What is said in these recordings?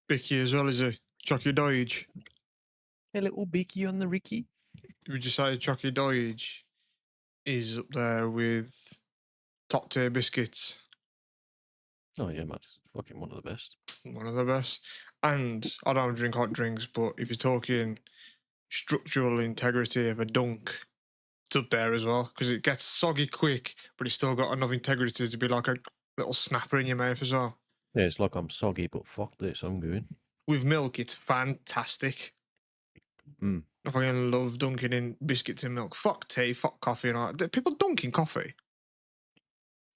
Bicky as well, is he? Chucky Doige. A little Bicky on the Ricky. Would you say Chucky Doige is up there with top tier biscuits? Oh yeah, man, it's fucking one of the best. One of the best. And I don't drink hot drinks, but if you're talking structural integrity of a dunk, it's up there as well because it gets soggy quick, but it's still got enough integrity to be like a little snapper in your mouth as well. Yeah, it's like I'm soggy, but fuck this, I'm going. With milk, it's fantastic. Mm. I fucking love dunking in biscuits and milk. Fuck tea, fuck coffee, and all that. People dunking coffee.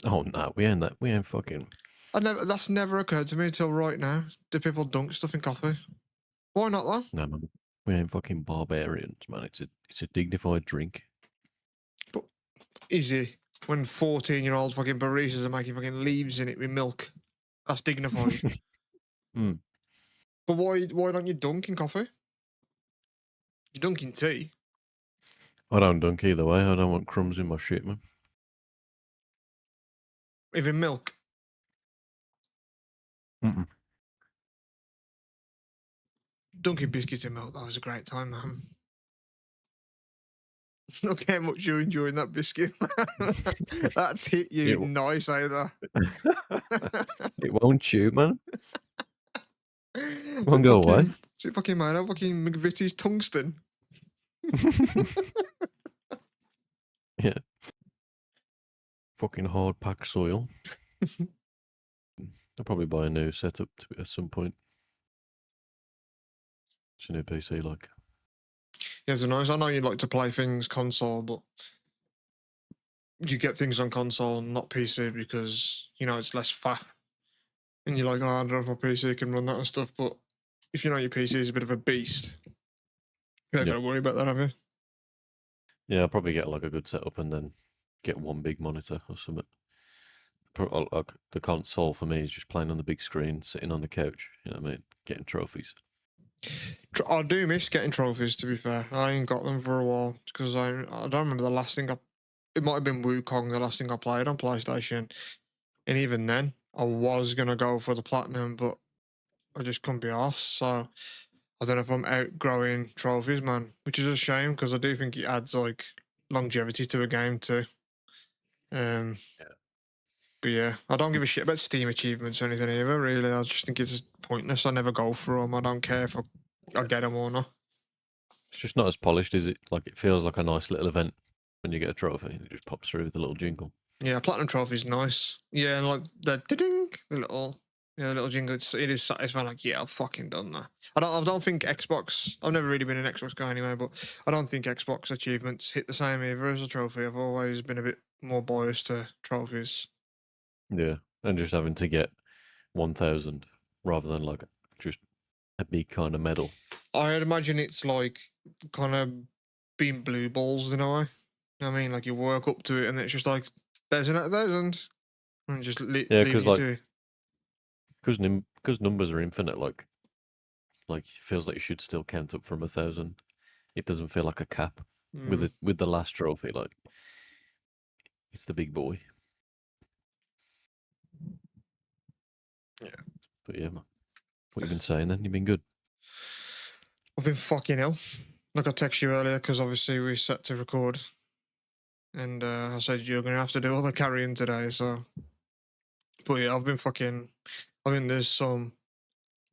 Oh no, we ain't that. We ain't fucking. That's never occurred to me until right now. Do people dunk stuff in coffee? Why not though? No, man, we ain't fucking barbarians, man. It's a dignified drink. But is it when 14-year-old fucking baristas are making fucking leaves in it with milk? That's dignified. Mm. But why don't you dunk in coffee? You dunk in tea. I don't dunk either way. I don't want crumbs in my shit, man. Even milk. Mm-mm. Dunking biscuits in milk, that was a great time, man. Look how much you're enjoying that biscuit. That's hit you nice either. It won't shoot, man. Won't go away. Is it fucking made of fucking McVitie's tungsten? Yeah. Fucking hard pack soil. I'll probably buy a new setup at some point. It's a new PC, like. Yeah, so nice. I know you like to play things console, but you get things on console, not PC, because you know it's less faff. And you're like, oh, I don't know if my PC can run that and stuff. But if you know your PC is a bit of a beast, you don't got to worry about that, have you? Yeah, I'll probably get like a good setup and then get one big monitor or something. Like the console for me is just playing on the big screen, sitting on the couch. You know what I mean? Getting trophies. I do miss getting trophies. To be fair, I ain't got them for a while because I don't remember the last thing It might have been Wukong, the last thing I played on PlayStation, and even then, I was gonna go for the platinum, but I just couldn't be arsed. So I don't know if I'm outgrowing trophies, man, which is a shame because I do think it adds like longevity to a game too. Yeah. But yeah, I don't give a shit about Steam achievements or anything either, really. I just think it's pointless. I never go for them. I don't care if I get them or not. It's just not as polished, is it? Like it feels like a nice little event when you get a trophy. It just pops through with a little jingle. Yeah, platinum trophy's nice. Yeah, and like the ding, the little jingle. It is satisfying. Like, yeah, I've fucking done that. I don't think Xbox. I've never really been an Xbox guy anyway, but I don't think Xbox achievements hit the same either as a trophy. I've always been a bit more biased to trophies. Yeah, and just having to get 1,000 rather than like just a big kind of medal. I'd imagine it's like kind of being blue balls in a way. You know what I mean? Like you work up to it, and it's just like there's an 1,000, and just Yeah, leave because you like to it. because numbers are infinite. Like it feels like you should still count up from 1,000. It doesn't feel like a cap with the last trophy. Like it's the big boy. Yeah. But yeah, man. What you been saying then? You been good? I've been fucking ill. Like I texted you earlier because obviously we set to record, and I said you're gonna have to do all the carrying today. So, but yeah, I've been fucking. I mean, there's some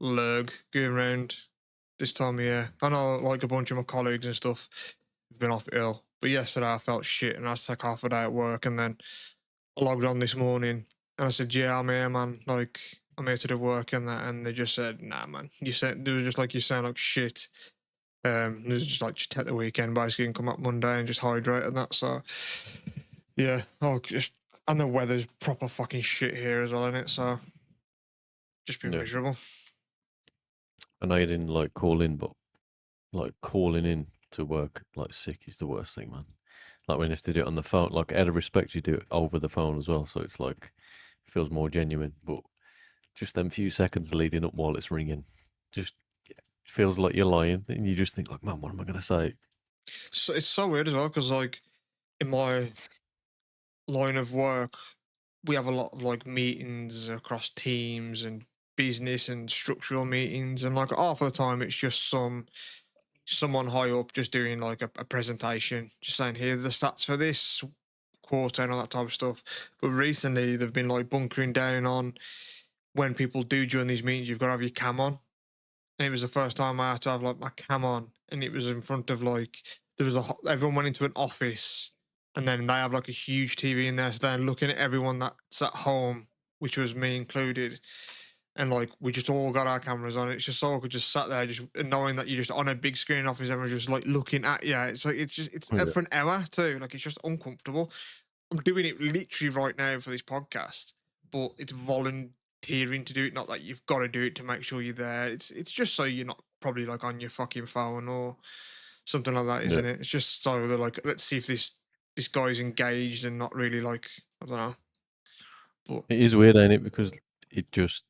lurg going around this time of year. I know, like a bunch of my colleagues and stuff have been off ill, but yesterday I felt shit and I had to take half a day at work, and then I logged on this morning and I said, "Yeah, I'm here, man. Like, I'm here to do work and that." And they just said, "Nah, man. You said they were just like you sound like shit." It was just like just take the weekend basically and come up Monday and just hydrate and that. So yeah, and the weather's proper fucking shit here as well, isn't it? So just been miserable. I know you didn't like call in, but like calling in to work like sick is the worst thing, man. Like when you have to do it on the phone, like out of respect, you do it over the phone as well. So it's like, it feels more genuine. But just them few seconds leading up while it's ringing, just feels like you're lying. And you just think like, man, what am I going to say? So it's so weird as well because like in my line of work, we have a lot of like meetings across teams and business and structural meetings, and like half of the time it's just someone high up just doing like a presentation, just saying here are the stats for this quarter and all that type of stuff. But recently they've been like bunkering down on when people do join these meetings, you've got to have your cam on. And it was the first time I had to have like my cam on, and it was in front of like there was everyone went into an office, and then they have like a huge TV in there, so they're looking at everyone that's at home, which was me included, and like we just all got our cameras on. It's just so awkward, just sat there, just knowing that you're just on a big screen office, everyone's just like looking at you. It's like it's Yeah. for an hour too. Like it's just uncomfortable. I'm doing it literally right now for this podcast, but it's volunteering to do it. Not that you've got to do it to make sure you're there. It's just so you're not probably like on your fucking phone or something like that, Yeah. isn't it? It's just so they're like, let's see if this guy's engaged and not really like I don't know. But It is weird, ain't it? Because it just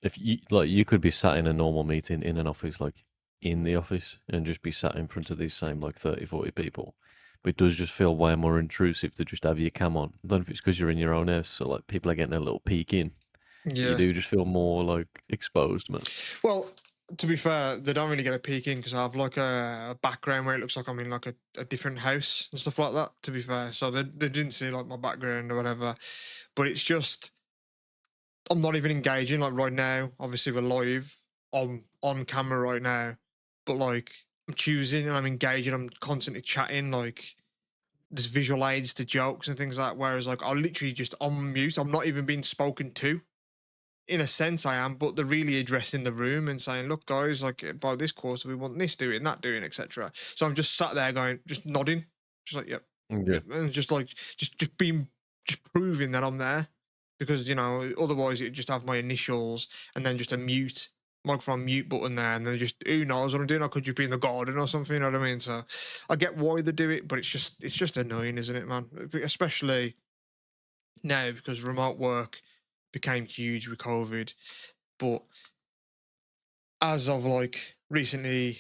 if you like you could be sat in a normal meeting in an office, like in the office, and just be sat in front of these same like 30, 40 people. But it does just feel way more intrusive to just have your cam on. I don't know if it's because you're in your own house, so like people are getting a little peek in. But you yeah. do just feel more like exposed, man. Well, to be fair, they don't really get a peek in because I have like a background where it looks like I'm in like a different house and stuff like that. To be fair, so they didn't see like my background or whatever. But it's just I'm not even engaging. Like right now, obviously we're live on camera right now, but like I'm choosing and I'm engaging. I'm constantly chatting. Like there's visual aids to jokes and things like that. Whereas like I'll literally just on mute. I'm not even being spoken to. In a sense, I am, but they're really addressing the room and saying, "Look, guys, like by this quarter, we want this doing, that doing, etc." So I'm just sat there going, just nodding, just like, "Yep, Yeah. yep," and just like, just being, just proving that I'm there, because otherwise it'd just have my initials and then just a mute microphone mute button there, and then just who knows what I'm doing? I could just be in the garden or something. You know what I mean? So I get why they do it, but it's just annoying, isn't it, man? Especially now because remote work became huge with COVID. But as I've like recently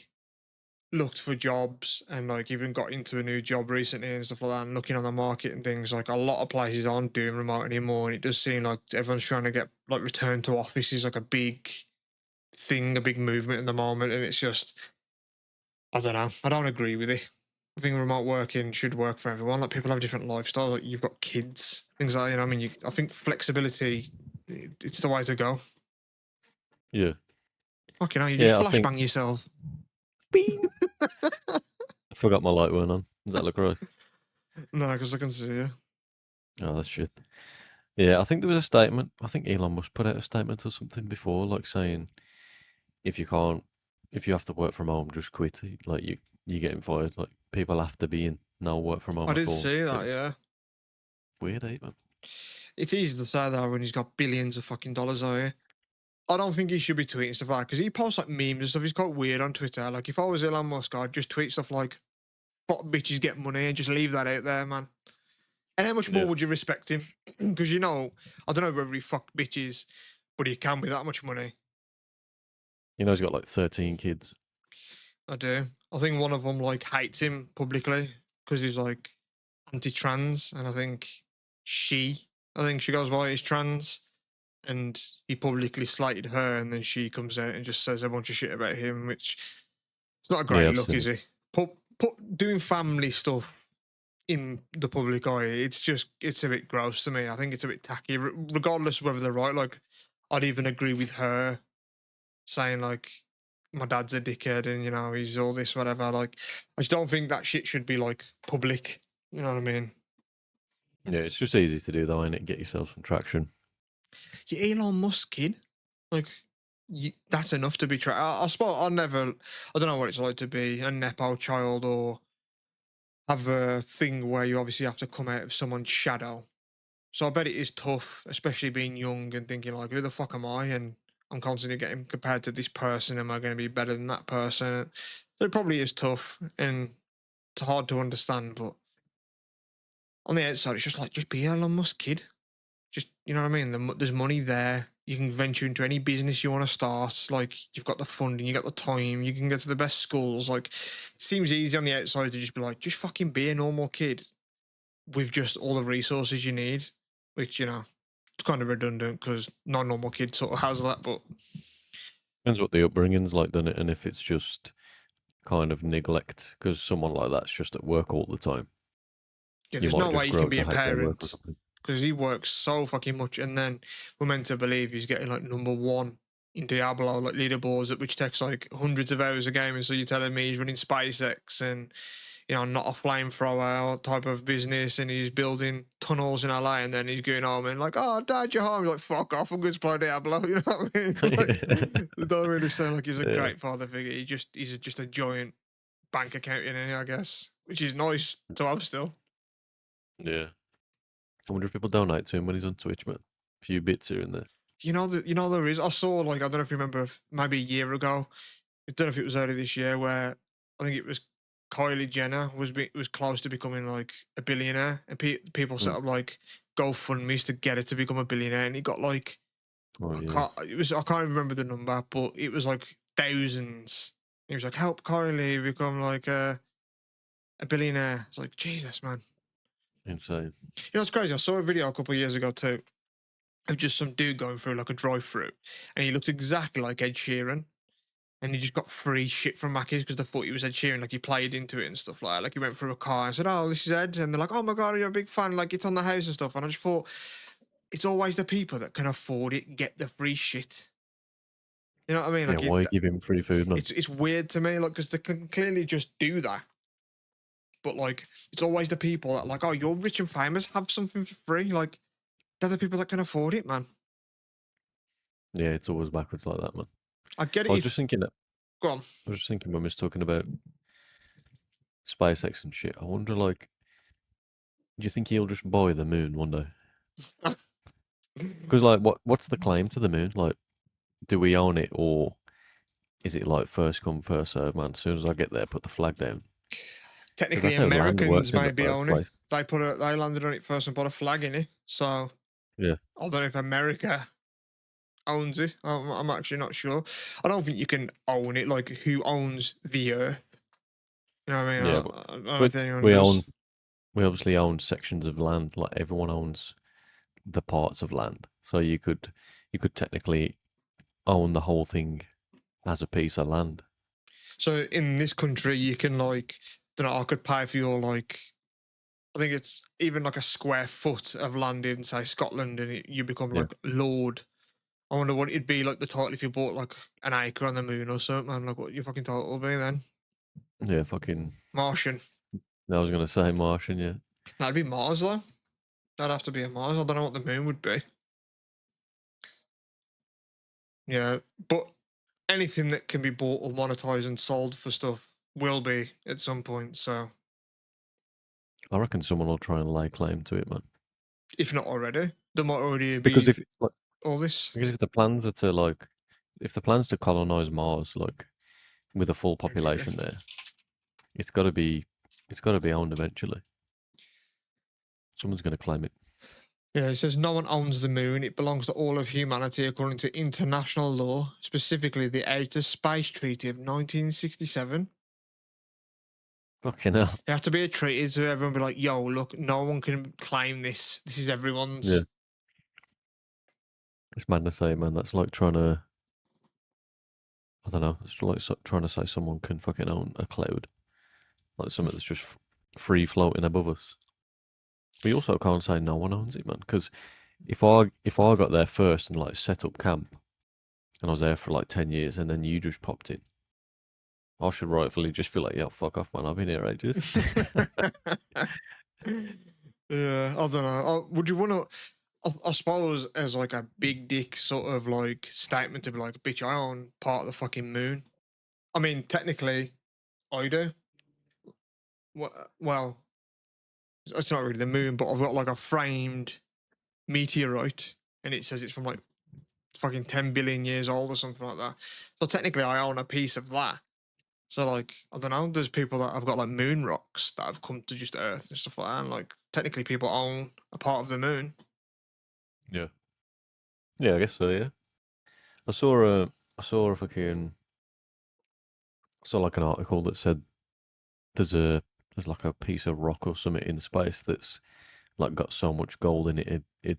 looked for jobs and like even got into a new job recently and stuff like that, and looking on the market and things, like a lot of places aren't doing remote anymore. And it does seem like everyone's trying to get like return to office is like a big thing, a big movement at the moment. And it's just, I don't know. I don't agree with it. I think remote working should work for everyone. Like people have different lifestyles. Like you've got kids, things like that. I mean, I think flexibility, it's the way to go. Yeah. Fucking hell, you just Yeah, I think flashbang yourself. Bing! I forgot my light weren't on. Does that look right? No, because I can see you. Oh, that's shit. Yeah, I think there was a statement. I think Elon Musk put out a statement or something before, like saying if you can't, if you have to work from home, just quit. Like you getting fired. Like people have to be in, no work from home I at did all. see It's a that, bit yeah. weird, man. It's easy to say that when he's got billions of fucking dollars on it. I don't think he should be tweeting stuff like that because he posts like memes and stuff. He's quite weird on Twitter. Like if I was Elon Musk, I'd just tweet stuff like "fuck bitches get money" and just leave that out there, man. And how much more Yeah, would you respect him? Because I don't know whether he fuck bitches, but he can with that much money. you know he's got like 13 kids. I do. I think one of them like hates him publicly because he's like anti-trans, and I think she goes by is trans, and he publicly slighted her, and then she comes out and just says a bunch of shit about him, which it's not a Yeah, great I've look, seen is it. he? Put doing family stuff in the public eye, it's a bit gross to me. I think it's a bit tacky, regardless of whether they're right. Like, I'd even agree with her saying like, my dad's a dickhead, and he's all this, whatever. Like, I just don't think that shit should be like public. You know what I mean? Yeah, it's just easy to do though, ain't it? Get yourself some traction. You Elon Musk kid, like that's enough to be I suppose I don't know what it's like to be a nepo child or have a thing where you obviously have to come out of someone's shadow. So I bet it is tough, especially being young and thinking like, who the fuck am I? And I'm constantly getting compared to this person. Am I going to be better than that person? So it probably is tough and it's hard to understand. But on the outside, it's just like, just be Elon Musk, kid. Just, you know what I mean? There's money there. You can venture into any business you want to start. Like, you've got the funding, you got the time, you can go to the best schools. Like, it seems easy on the outside to just be like, just fucking be a normal kid with just all the resources you need, which, It's kind of redundant because no normal kid sort of has that, but Depends what the upbringing's like, doesn't it? And if it's just kind of neglect, because someone like that's just at work all the time, yeah, you there's might no just way you grow can up be to a hate their work or parent something. because he works so fucking much. And then we're meant to believe he's getting like #1 in Diablo, like leaderboards, which takes like hundreds of hours of gaming. So you're telling me he's running SpaceX and, you know, not a flamethrower type of business, and he's building tunnels in LA, and then he's going home and like, oh, Dad, you're home. He's like, fuck off, I'm going to play Diablo. You know what I mean? Like, it don't really sound like he's a Yeah. great father figure. He's just a giant bank account in it, I guess, which is nice to have still. Yeah. I wonder if people donate to him when he's on Twitch, man. A few bits here and there. You know there is. I saw like I don't know if you remember, maybe a year ago. I don't know if it was early this year where I think it was Kylie Jenner was close to becoming like a billionaire, and people set Mm. up like GoFundmes to get her to become a billionaire, and he got like Oh, yeah. I can't remember the number, but it was like thousands. He was like, help Kylie become like a billionaire. It's like Jesus, man. Insane. You know, it's crazy. I saw a video a couple of years ago too of just some dude going through like a drive-through, and he looked exactly like Ed Sheeran, and he just got free shit from Macca's because they thought he was Ed Sheeran, like he played into it and stuff like that. Like he went through a car and said, "Oh, this is Ed," and they're like, "Oh my god, you're a big fan!" Like it's on the house and stuff. And I just thought, it's always the people that can afford it get the free shit. You know what I mean? Yeah, Like why give him free food, man? it's weird to me, like because they can clearly just do that. But like, it's always the people that like, oh, you're rich and famous, have something for free. Like they're the people that can afford it, man. Yeah, it's always backwards like that, man. I get I it was just if thinking that go on. I was just thinking when we was talking about SpaceX and shit. I wonder, like, do you think he'll just buy the moon one day? Because, like, what's the claim to the moon? Like, do we own it, or is it like first come, first serve, man? As soon as I get there, put the flag down. Because Technically, that's how land Americans works in the maybe first own it. place. They landed on it first and put a flag in it. So Yeah, I don't know if America owns it. I'm actually not sure. I don't think you can own it. Like who owns the Earth? You know what I mean? yeah, I don't know but if anyone we does. own we obviously own sections of land. Like everyone owns the parts of land, so you could technically own the whole thing as a piece of land. So in this country, you can like, don't know. I could pay for your like. I think it's even like a square foot of land in, say, Scotland, and you become Yeah, like Lord. I wonder what it'd be like the title if you bought like an acre on the moon or something, man. Like what your fucking title will be then? yeah, fucking. Martian. I was gonna say Martian, yeah. That'd be Mars though. That'd have to be a Mars. I don't know what the moon would be. Yeah, but anything that can be bought or monetized and sold for stuff will be at some point. So I reckon someone will try and lay claim to it, man. if not already, there might already Because be if like, all this. because if the plans are to like, if the plans to colonize Mars, like with a full Okay. population there, it's got to be, it's got to be owned eventually. Someone's gonna claim it. Yeah, it says no one owns the moon. It belongs to all of humanity according to international law, specifically the Outer Space Treaty of 1967. Fucking hell. There had to be a treaty so everyone be like, yo, look, no one can claim this. This is Yeah, everyone's. it's mad to say, man. That's like trying to, I don't know. It's like trying to say someone can fucking own a cloud, like something that's just free floating above us. But you also can't say no one owns it, man. Because if I got there first and like set up camp, and I was there for like 10 years, and then you just popped in, I should rightfully just be like, "Yeah, fuck off, man. I've been here ages." Yeah, I don't know. Would you want to? I suppose as like a big dick sort of like statement to be like, bitch, I own part of the fucking moon. I mean, technically, I do. Well, it's not really the moon, but I've got like a framed meteorite, and it says it's from like fucking 10 billion years old or something like that. So technically, I own a piece of that. So like, I don't know. There's people that have got like moon rocks that have come to just Earth and stuff like that. And like, technically, people own a part of the moon. Yeah, yeah, I guess so. Yeah, I saw a, I saw a fucking, I saw like an article that said there's a, there's like a piece of rock or something in space that's like got so much gold in it, it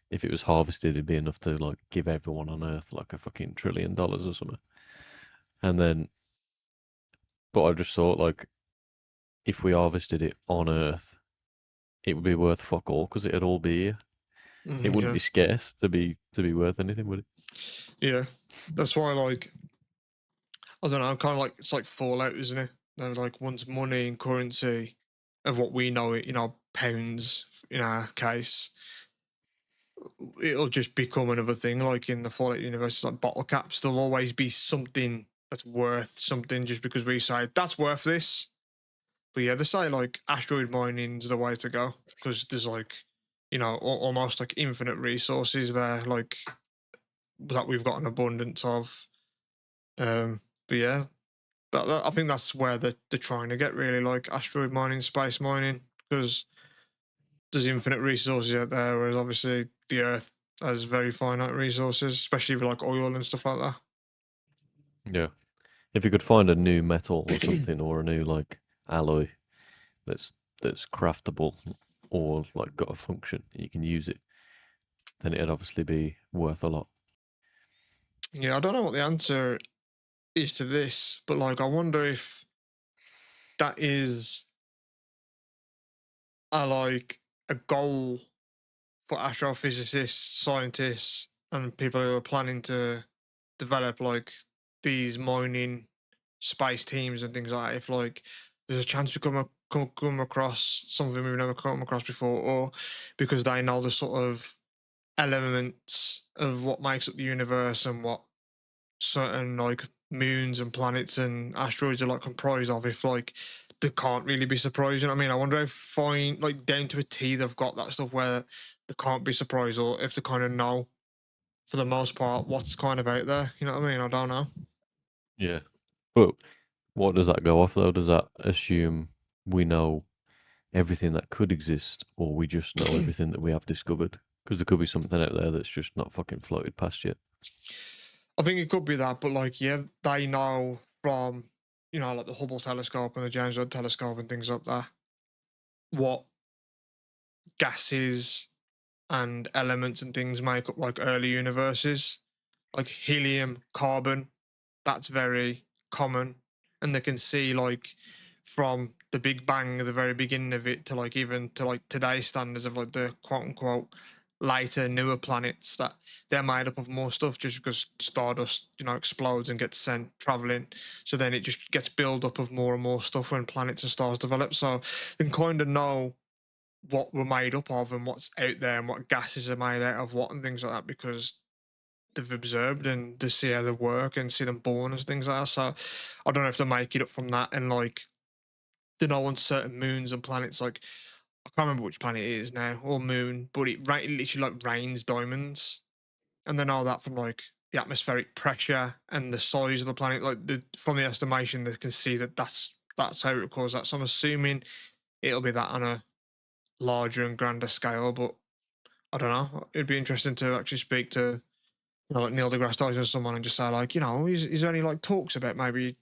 if it was harvested, it'd be enough to like give everyone on Earth like a fucking $1 trillion or something. And then, but I just thought like if we harvested it on Earth, it would be worth fuck all because it'd all be here. It wouldn't Yeah, be scarce to be worth anything, would it? yeah. That's why, like, I don't know, kind of like it's like Fallout, isn't it? They're like once money and currency of what we know it, pounds in our case, it'll just become another thing. Like in the Fallout universe, it's like bottle caps. There'll always be something that's worth something just because we say that's worth this. But yeah, they say like asteroid mining's the way to go because there's like, almost like infinite resources there, like that we've got an abundance of. But yeah, I think that's where they're trying to get really, like asteroid mining, space mining, because there's infinite resources out there, whereas obviously the Earth has very finite resources, especially with like oil and stuff like that. Yeah. If you could find a new metal or something or a new like alloy that's craftable or like got a function and you can use it, then it'd obviously be worth a lot. Yeah, I don't know what the answer is to this, but like I wonder if that is a goal for astrophysicists, scientists, and people who are planning to develop like these mining space teams and things like that. If like there's a chance to come across something we've never come across before, or because they know the sort of elements of what makes up the universe and what certain like moons and planets and asteroids are like comprised of, if like they can't really be surprised. You know what I mean? I wonder if fine like down to a T they've got that stuff where they can't be surprised, or if they kind of know for the most part what's kind of out there. You know what I mean? I don't know. Yeah. But what does that go off though? Does that assume we know everything that could exist or we just know everything that we have discovered? Because there could be something out there that's just not fucking floated past yet. I think it could be that, but like, yeah, they know from, like the Hubble telescope and the James Webb telescope and things like that, what gases and elements and things make up like early universes, like helium, carbon. That's very common, and they can see like from the Big Bang, the very beginning of it, to like even to like today's standards of like the quote unquote later newer planets, that they're made up of more stuff just because stardust explodes and gets sent traveling, so then it just gets built up of more and more stuff when planets and stars develop. So they can kind of know what we're made up of and what's out there and what gases are made out of what and things like that, because they've observed and to see how they work and see them born and things like that. So I don't know if they make it up from that, and like they know on certain moons and planets, like I can't remember which planet it is now or moon, but it literally like rains diamonds, and they know that from like the atmospheric pressure and the size of the planet. Like from the estimation, they can see that that's how it causes that. So I'm assuming it'll be that on a larger and grander scale, but I don't know. It'd be interesting to actually speak to like Neil deGrasse Tyson or someone and just say like, is there any like talks about maybe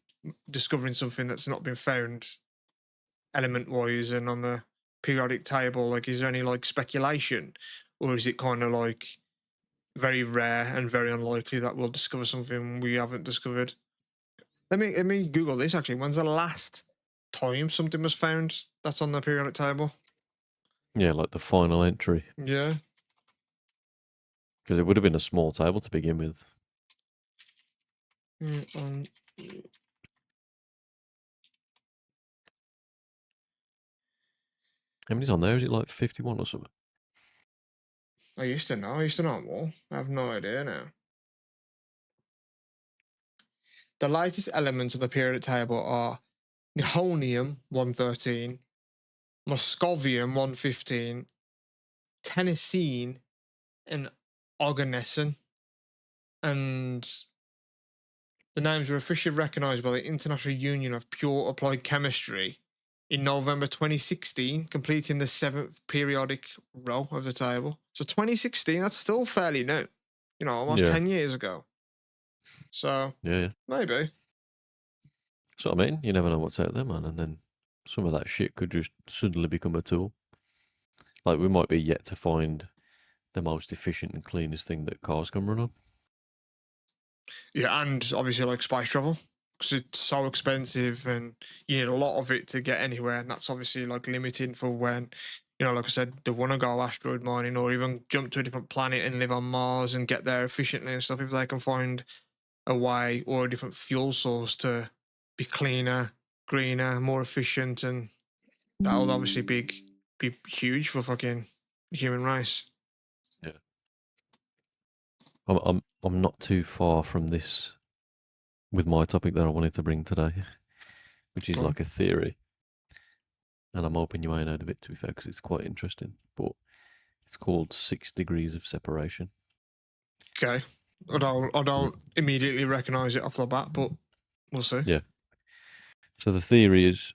discovering something that's not been found element wise and on the periodic table? Like, is there any like speculation, or is it kind of like very rare and very unlikely that we'll discover something we haven't discovered? Let me Google this actually. When's the last time something was found that's on the periodic table? Yeah, like the final entry. Yeah. Because it would have been a small table to begin with. Mm, How many's on there? Is it like 51 or something? I used to know. I used to know more. I have no idea now. The lightest elements of the periodic table are nihonium 113, moscovium 115, tennessine, and oganesson. And the names were officially recognized by the International Union of Pure Applied Chemistry in November 2016, completing the seventh periodic row of the table. So 2016, that's still fairly new, almost Yeah. 10 years ago. So Yeah. maybe. So I mean, you never know what's out there, man. And then some of that shit could just suddenly become a tool. Like we might be yet to find the most efficient and cleanest thing that cars can run on. Yeah, and obviously like space travel because it's so expensive and you need a lot of it to get anywhere, and that's obviously like limiting for when like I said, they want to go asteroid mining or even jump to a different planet and live on Mars and get there efficiently and stuff. If they can find a way or a different fuel source to be cleaner, greener, more efficient, and that would obviously be huge for fucking the human race. Yeah. I'm not too far from this with my topic that I wanted to bring today, which is Go on. like a theory. And I'm hoping you ain't heard of it, to be fair, because it's quite interesting. But it's called 6 degrees of separation. Okay. I don't immediately recognise it off the bat, but we'll see. Yeah. So the theory is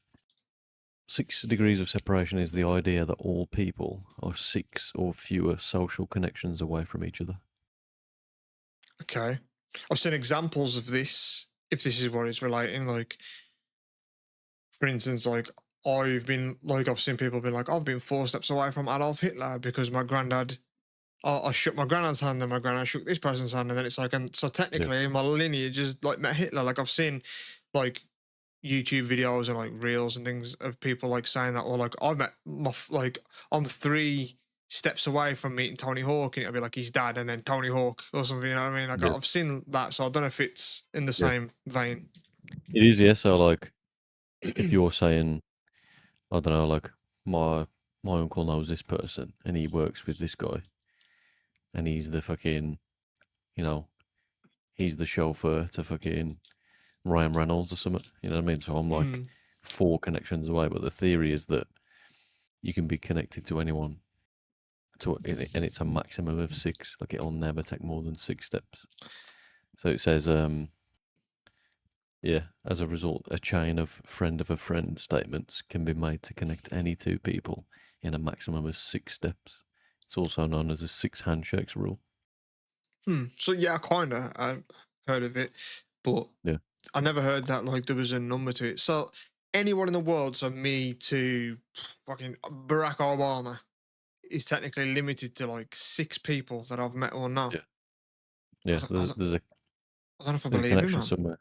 6 degrees of separation is the idea that all people are 6 or fewer social connections away from each other. Okay. I've seen examples of this, if this is what it's relating. Like, for instance, like I've seen people be like, I've been 4 steps away from Adolf Hitler because my granddad, I shook my granddad's hand and my granddad shook this person's hand. And then it's like, and so technically my lineage is like met Hitler. Like I've seen like YouTube videos and like reels and things of people like saying that, or like I've met like I'm 3 steps away from meeting Tony Hawk, and it'll be like his dad and then Tony Hawk or something. You know what I mean? Like Yeah. I've seen that, so I don't know if it's in the Yeah. same vein. It is, yeah. So like, if you're saying, I don't know, like my uncle knows this person and he works with this guy, and he's the fucking, you know, he's the chauffeur to fucking Ryan Reynolds or something. You know what I mean? So I'm like Mm. 4 connections away. But the theory is that you can be connected to anyone, and it's a maximum of 6. Like it'll never take more than 6 steps. So it says, yeah, as a result, a chain of a friend statements can be made to connect any 2 people in a maximum of 6 steps. It's also known as a 6 handshakes rule. So yeah, I heard of it, but Yeah. I never heard that like there was a number to it. So anyone in the world, so me to fucking Barack Obama, is technically limited to like 6 people that I've met or know. Yeah. Yeah. I, don't, I, There's, don't, there's a I don't know if I there's a believe him, connection man. somewhere.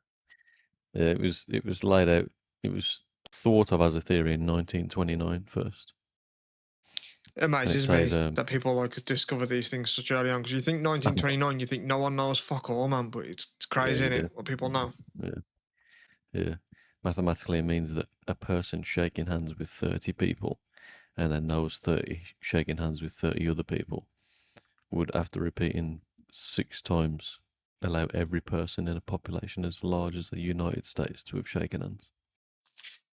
Yeah, it was laid out. It was thought of as a theory in 1929 first, It and it amazes says, me that people like discover these things such early on. Because you think 1929, you think no one knows fuck all, man. But it's yeah, crazy, you is do. it? What people know. Yeah, yeah. Mathematically, it means that a person shaking hands with 30 people, and then those 30 shaking hands with 30 other people, would, after repeating 6 times, allow every person in a population as large as the United States to have shaken hands.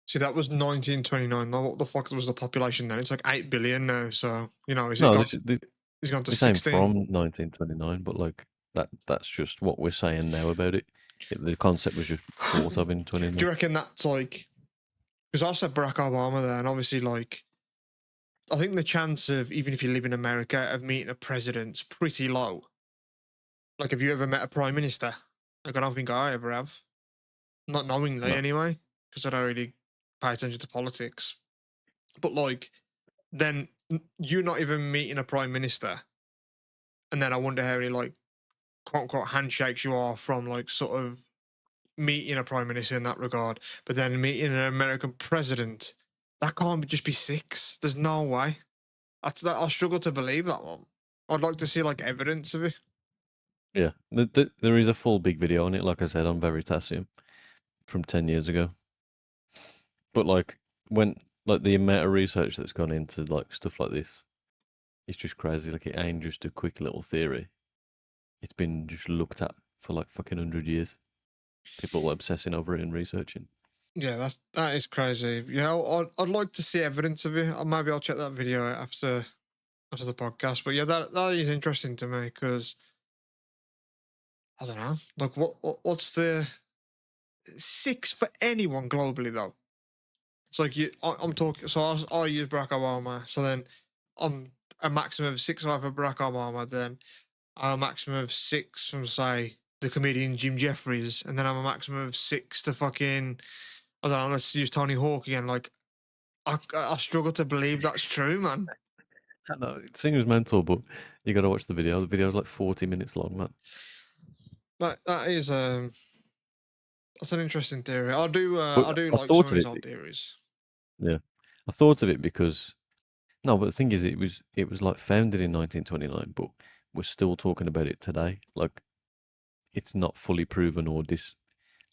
See, that was 1929. Now, what the fuck was the population then? It's like 8 billion now. So is it No, gone? It's gone to this ain't 16. from 1929, but like that's just what we're saying now about it. The concept was just thought of in Do 29. you reckon that's like? Because I said Barack Obama there, and obviously, like, I think the chance of even if you live in America of meeting a president's pretty low. Like, have you ever met a prime minister? Like, I don't think I ever have. Not knowingly, No. anyway, because I don't really pay attention to politics. But like, then you're not even meeting a prime minister, and then I wonder how many like quote unquote handshakes you are from like sort of meeting a prime minister in that regard. But then meeting an American president, that can't just be 6. There's no way. I struggle to believe that one. I'd like to see like evidence of it. Yeah, there is a full big video on it, like I said, on Veritasium from 10 years ago. But like when like the amount of research that's gone into like stuff like this, it's just crazy. Like it ain't just a quick little theory. It's been just looked at for like fucking 100 years. People obsessing over it and researching. Yeah, that is crazy. Yeah, I'd like to see evidence of it. Maybe I'll check that video out after the podcast. But yeah, that is interesting to me because I don't know. Like, what's the 6 for anyone globally though? It's like I'm talking. So I use Barack Obama. So then I'm a maximum of 6 over Barack Obama. Then I'm a maximum of 6 from say the comedian Jim Jeffries, and then I'm a maximum of 6 to fucking I don't know. Let's use Tony Hawk again. Like I struggle to believe that's true, man. I know it seems mental, but you got to watch the video. The video's like 40 minutes long, man. That is that's an interesting theory. But I do I like some thought of of his it. old theories. Yeah, I thought of it because no, but the thing is, it was like founded in 1929, but we're still talking about it today. Like it's not fully proven or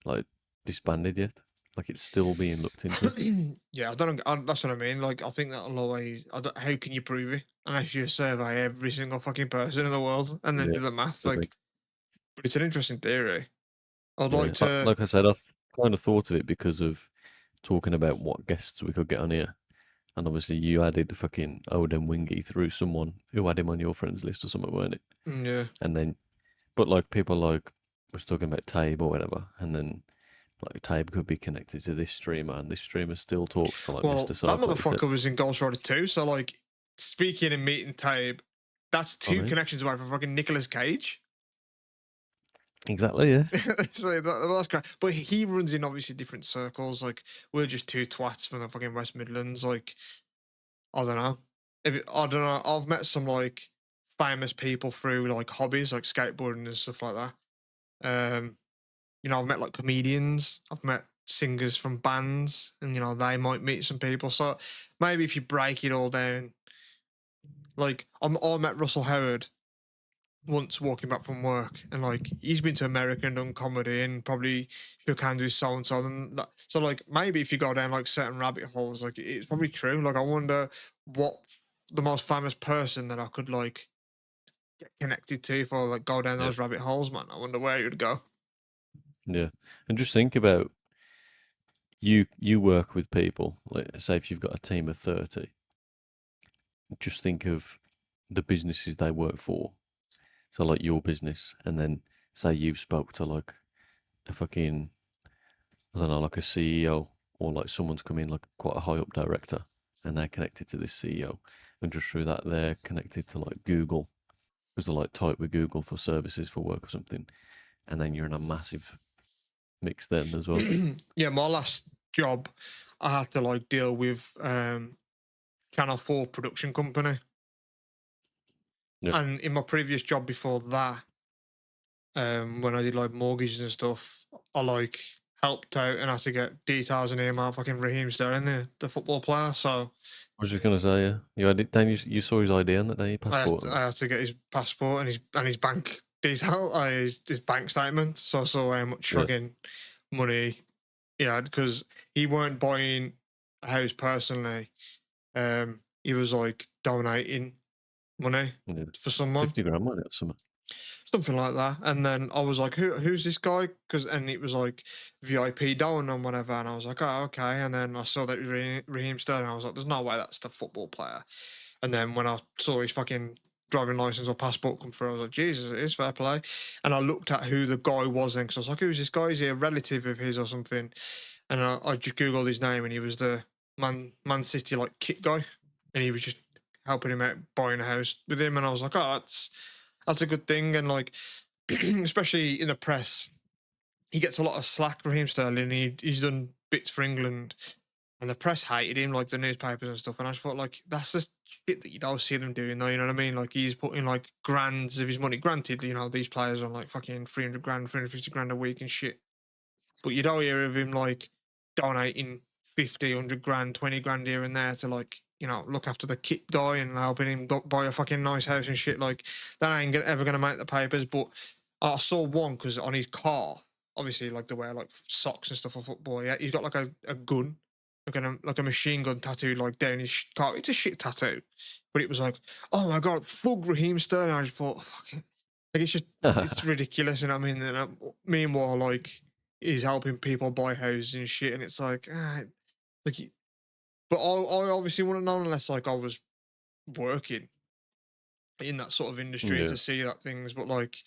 like disbanded yet. Like it's still being looked into. Yeah, I don't know. That's what I mean. Like, I think that'll always. How can you prove it unless you survey every single fucking person in the world and then Yeah, do the math? the thing. Like, but it's an interesting theory. I'd Yeah, like to. like I said, I kind of thought of it because of talking about what guests we could get on here. And obviously, you added the fucking Odin Wingy through someone who had him on your friends list or something, weren't it? Yeah. And then, but like people like was talking about Tabe or whatever, and then like Tabe could be connected to this streamer, and this streamer still talks to like Well, Mr. that Sarplay. motherfucker was in Ghost Rider 2. So, like, speaking and meeting Tabe, that's I two mean, connections away from fucking Nicolas Cage. exactly, yeah, So that's great. But he runs in obviously different circles. Like, we're just two twats from the fucking West Midlands. Like, I don't know. I don't know. I've met some like famous people through like hobbies, like skateboarding and stuff like that. Um, I've met like comedians. I've met singers from bands, and they might meet some people. So maybe if you break it all down, like I met Russell Howard once walking back from work, and like he's been to America and done comedy and probably shook hands with so and so. And that, so like maybe if you go down like certain rabbit holes, like it's probably true. Like I wonder what the most famous person that I could like get connected to if I like go down yeah, those rabbit holes, man. I wonder where you'd go. yeah. And just think about you work with people. Like, say if you've got a team of 30, just think of the businesses they work for. So like your business, and then say you've spoke to like a fucking I don't know, like a CEO or like someone's come in like quite a high up director, and they're connected to this CEO, and just through that they're connected to like Google because they're like tight with Google for services for work or something, and then you're in a massive mix then as well. Yeah, my last job, I had to like deal with Channel 4 production company. Yeah, And in my previous job before that, when I did like mortgages and stuff, I like helped out and had to get details and email fucking Raheem Sterling, the football player. So I was just gonna say, yeah, you had it. Then you saw his ID on that day, passport and that. I had to get his passport and his bank detail, his bank statement. So I saw how much Yeah, fucking money he had because he weren't buying a house personally. He was like donating money yeah, for someone. 50 grand money or something. Something like that. And then I was like, who's this guy? And it was like VIP Don and whatever. And I was like, oh, okay. And then I saw that it was Raheem Sterling. I was like, there's no way that's the football player. And then when I saw his fucking driving license or passport come through, I was like, Jesus, it is fair play. And I looked at who the guy was then because I was like, who's this guy? Is he a relative of his or something? And I just Googled his name and he was the Man City like kit guy. And he was just helping him out buying a house with him. And I was like, oh, that's a good thing. And like, especially in the press, he gets a lot of slack. Raheem Sterling, he's done bits for England, and the press hated him, like the newspapers and stuff. And I just thought, like, that's the shit that you don't see them doing, though. You know what I mean? Like, he's putting like grands of his money. Granted, these players are on like fucking 300 grand, 350 grand a week and shit. But you don't hear of him like donating 50, 100 grand, 20 grand here and there to like, look after the kit guy and helping him buy a fucking nice house and shit. Like, that ain't ever going to make the papers. But I saw one because on his car, obviously, like they wear like socks and stuff for football. Yeah, he's got like a gun, like a machine gun tattoo, like down his car. It's a shit tattoo, but it was like, oh my god, fuck Raheem Sterling. I just thought, fucking, like it's ridiculous. You know what I mean? And meanwhile, like he's helping people buy houses and shit, and it's like, like, but I obviously wouldn't know unless like I was working in that sort of industry Yeah, to see that things, but like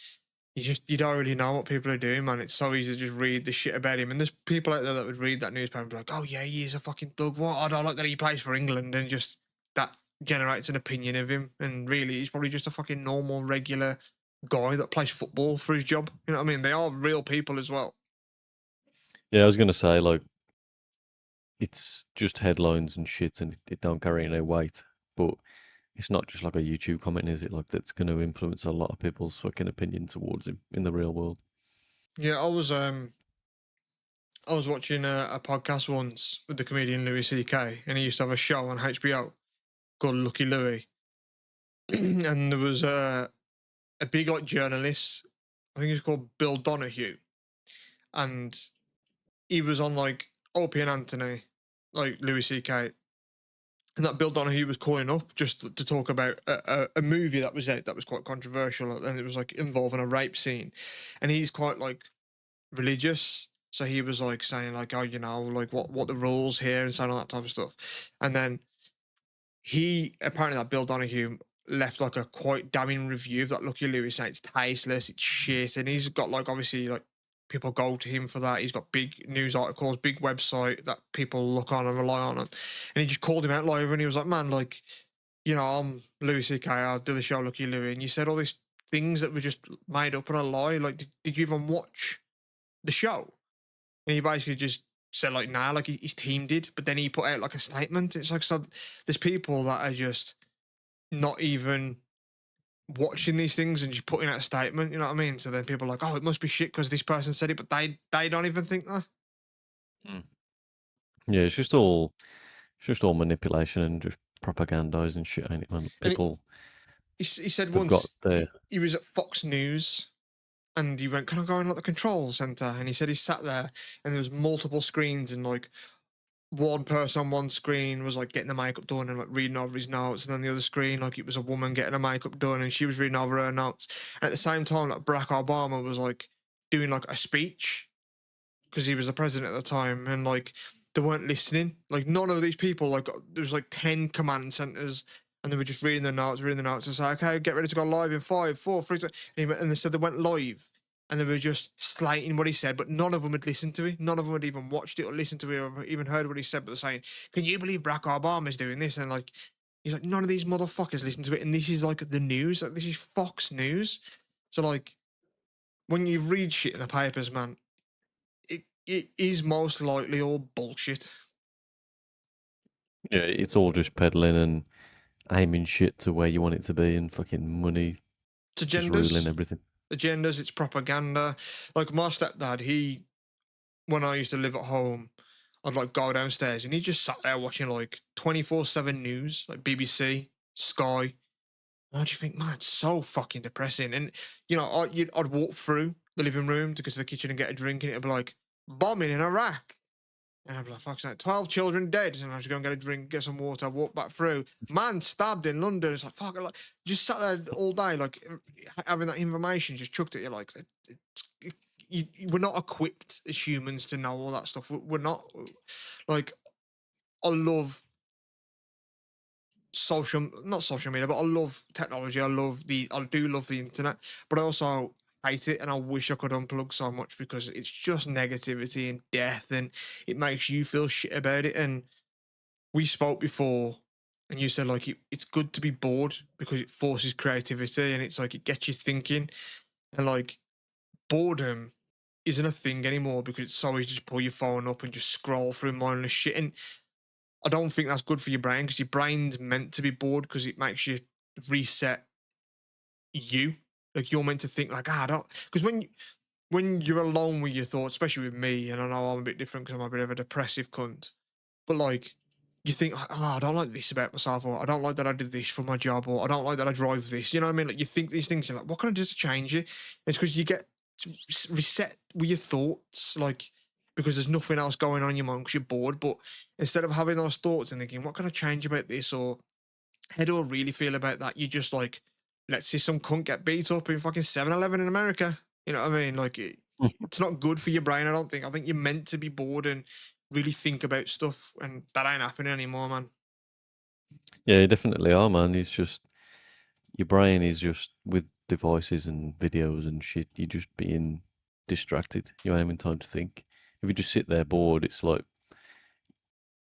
you don't really know what people are doing, man. It's so easy to just read the shit about him. And there's people out there that would read that newspaper and be like, oh yeah, he is a fucking thug. What? I don't like that he plays for England, and just that generates an opinion of him. And really he's probably just a fucking normal, regular guy that plays football for his job. You know what I mean? They are real people as well. yeah. I was gonna say like it's just headlines and shit, and it don't carry any weight. But it's not just like a YouTube comment, is it? Like that's going to influence a lot of people's fucking opinion towards him in the real world. Yeah, I was watching a podcast once with the comedian Louis C.K. and he used to have a show on HBO called Lucky Louie, and there was a big like journalist. I think he's called Bill Donahue, and he was on like Opie and Anthony, like Louis C.K. And that Bill Donahue was calling up just to talk about a movie that was out that was quite controversial, and it was like involving a rape scene, and he's quite like religious. So he was like saying like, oh, you know, like what the rules here and saying all that type of stuff. And then he apparently that Bill Donahue left like a quite damning review of that Lucky Louie saying it's tasteless, it's shit, and he's got like obviously like people go to him for that. He's got big news articles, big website that people look on and rely on, and he just called him out live and he was like, man, like, you know, I'm Louis C.K. I do the show Lucky Louie, and you said all these things that were just made up and a lie. Like, did you even watch the show? And he basically just said like, nah, like his team did, but then he put out like a statement. It's like, so there's people that are just not even watching these things and just putting out a statement. You know what I mean? So then people are like, oh, it must be shit because this person said it, but they don't even think that. Mm. Yeah, it's just all manipulation and just propagandizing shit, ain't it, man? And People he said have got once their he was at Fox News and he went, can I go in like the control center? And he said he sat there and there was multiple screens and like one person on one screen was like getting the makeup done and like reading over his notes, and on the other screen, like it was a woman getting her makeup done and she was reading over her notes. And at the same time, like Barack Obama was like doing like a speech because he was the president at the time, and like they weren't listening. Like none of these people, like there was like 10 command centers, and they were just reading the notes, and say, okay, get ready to go live in 5, 4, 3, 2. And they said they went live, and they were just slating what he said, but none of them had listened to it. None of them had even watched it or listened to it or even heard what he said. But they're saying, "Can you believe Barack Obama's doing this?" And like, he's like, none of these motherfuckers listen to it, and this is like the news. Like this is Fox News. So like, when you read shit in the papers, man, it is most likely all bullshit. yeah, it's all just peddling and aiming shit to where you want it to be, and fucking money It's just ruling agendas, everything. it's propaganda. Like my stepdad, when I used to live at home, I'd like go downstairs and he just sat there watching like 24/7 news, like BBC, Sky. And I just think, man, it's so fucking depressing. And you know, I'd walk through the living room to go to the kitchen and get a drink, and it'd be like bombing in Iraq. And I'd be like, fuck's that, 12 children dead. And I just go and get a drink, get some water, walk back through. Man stabbed in London. It's like, fuck, like, just sat there all day, like, having that information just chucked at you. Like, we're not equipped as humans to know all that stuff. We're not, like, I love not social media, but I love technology. I do love the internet, but I also hate it, and I wish I could unplug so much because it's just negativity and death, and it makes you feel shit about it. And we spoke before, and you said like it's good to be bored because it forces creativity, and it's like it gets you thinking, and like boredom isn't a thing anymore because it's so easy to just pull your phone up and just scroll through mindless shit. And I don't think that's good for your brain because your brain's meant to be bored because it makes you reset you. Like you're meant to think like, I don't, because when you're alone with your thoughts, especially with me, and I know I'm a bit different because I'm a bit of a depressive cunt, but like you think, like, oh, I don't like this about myself, or I don't like that I did this for my job, or I don't like that I drive this. You know what I mean? Like you think these things, you're like, what can I do to change it? It's because you get to reset with your thoughts, like because there's nothing else going on in your mind because you're bored. But instead of having those thoughts and thinking, what can I change about this, or how do I really feel about that? You just like, let's see some cunt get beat up in fucking 7-Eleven in America. You know what I mean? Like, it's not good for your brain, I don't think. I think you're meant to be bored and really think about stuff, and that ain't happening anymore, man. Yeah, you definitely are, man. It's just your brain is just with devices and videos and shit. You're just being distracted. You ain't having time to think. If you just sit there bored, it's like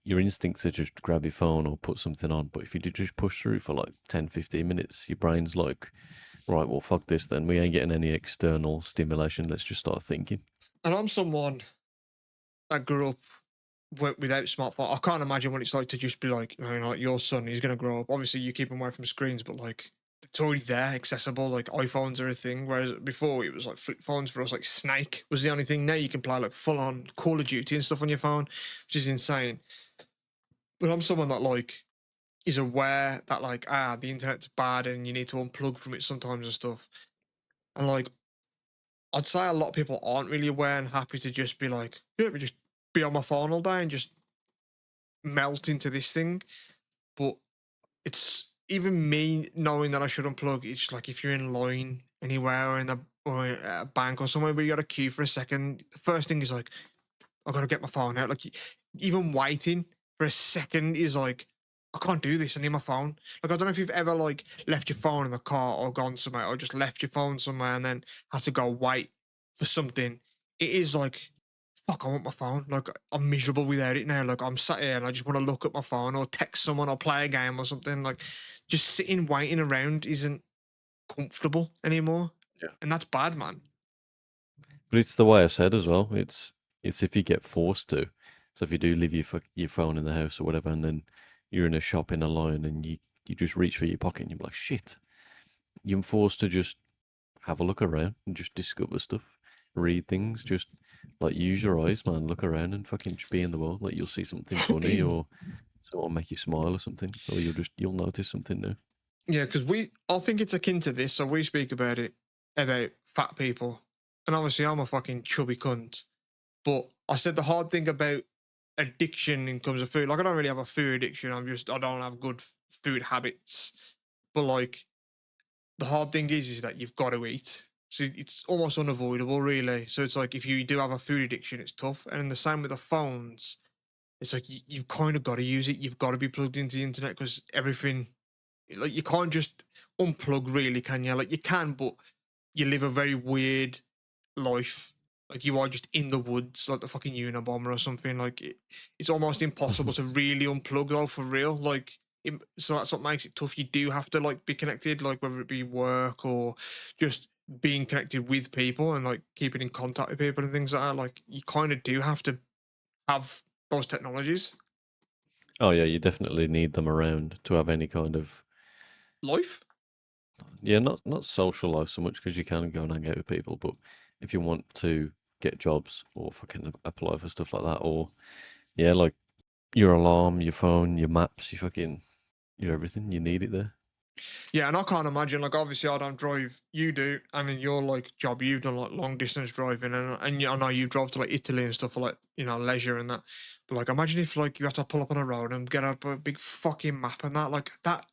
your instincts are just grab your phone or put something on. But if you just push through for like 10, 15 minutes, your brain's like, right, well, fuck this then. We ain't getting any external stimulation. Let's just start thinking. And I'm someone that grew up without smartphone. I can't imagine what it's like to just be like, like your son, he's gonna grow up. Obviously, you keep him away from screens, but like it's already there, accessible. Like iPhones are a thing, whereas before it was like flip phones for us. Like Snake was the only thing. Now you can play like full on Call of Duty and stuff on your phone, which is insane. But I'm someone that like is aware that like the internet's bad and you need to unplug from it sometimes and stuff. And like I'd say a lot of people aren't really aware and happy to just be like, yeah, we just be on my phone all day and just melt into this thing. But it's even me knowing that I should unplug. It's just like if you're in line anywhere or at a bank or somewhere where you got to queue for a second, the first thing is like, I gotta get my phone out. Like even waiting for a second is like, I can't do this. I need my phone. Like I don't know if you've ever like left your phone in the car or gone somewhere or just left your phone somewhere and then had to go wait for something. It is like, fuck, I want my phone. Like I'm miserable without it now. Like I'm sat here and I just want to look at my phone or text someone or play a game or something. Like just sitting waiting around isn't comfortable anymore. Yeah. And that's bad, man. But it's the way I said as well. It's if you get forced to. So if you do leave your phone in the house or whatever, and then you're in a shop in a line and you just reach for your pocket and you're like, shit. You're forced to just have a look around and just discover stuff, read things, just like use your eyes, man. Look around and fucking just be in the world. Like you'll see something funny or sort of make you smile or something, or you'll notice something new. Yeah, because I think it's akin to this. So we speak about it about fat people, and obviously I'm a fucking chubby cunt. But I said the hard thing about addiction in terms of food, like I don't really have a food addiction. I don't have good food habits. But like the hard thing is that you've got to eat. So it's almost unavoidable, really. So it's like if you do have a food addiction, it's tough. And the same with the phones. It's like you've kind of got to use it. You've got to be plugged into the internet because everything, like you can't just unplug, really, can you? Like you can, but you live a very weird life. Like you are just in the woods, like the fucking Unabomber or something. Like it's almost impossible to really unplug though, for real. Like so that's what makes it tough. You do have to like be connected, like whether it be work or just being connected with people and like keeping in contact with people and things like that. Like you kind of do have to have those technologies. Oh yeah, you definitely need them around to have any kind of Life. not social life so much because you can go and hang out with people, but if you want to get jobs or fucking apply for stuff like that, or yeah, like your alarm, your phone, your maps, your everything, you need it there. Yeah, and I can't imagine. Like, obviously, I don't drive. You do, and in your like job, you've done like long distance driving, and I know you drove to like Italy and stuff for like leisure and that. But like, imagine if like you had to pull up on a road and get up a big fucking map and that. Like that,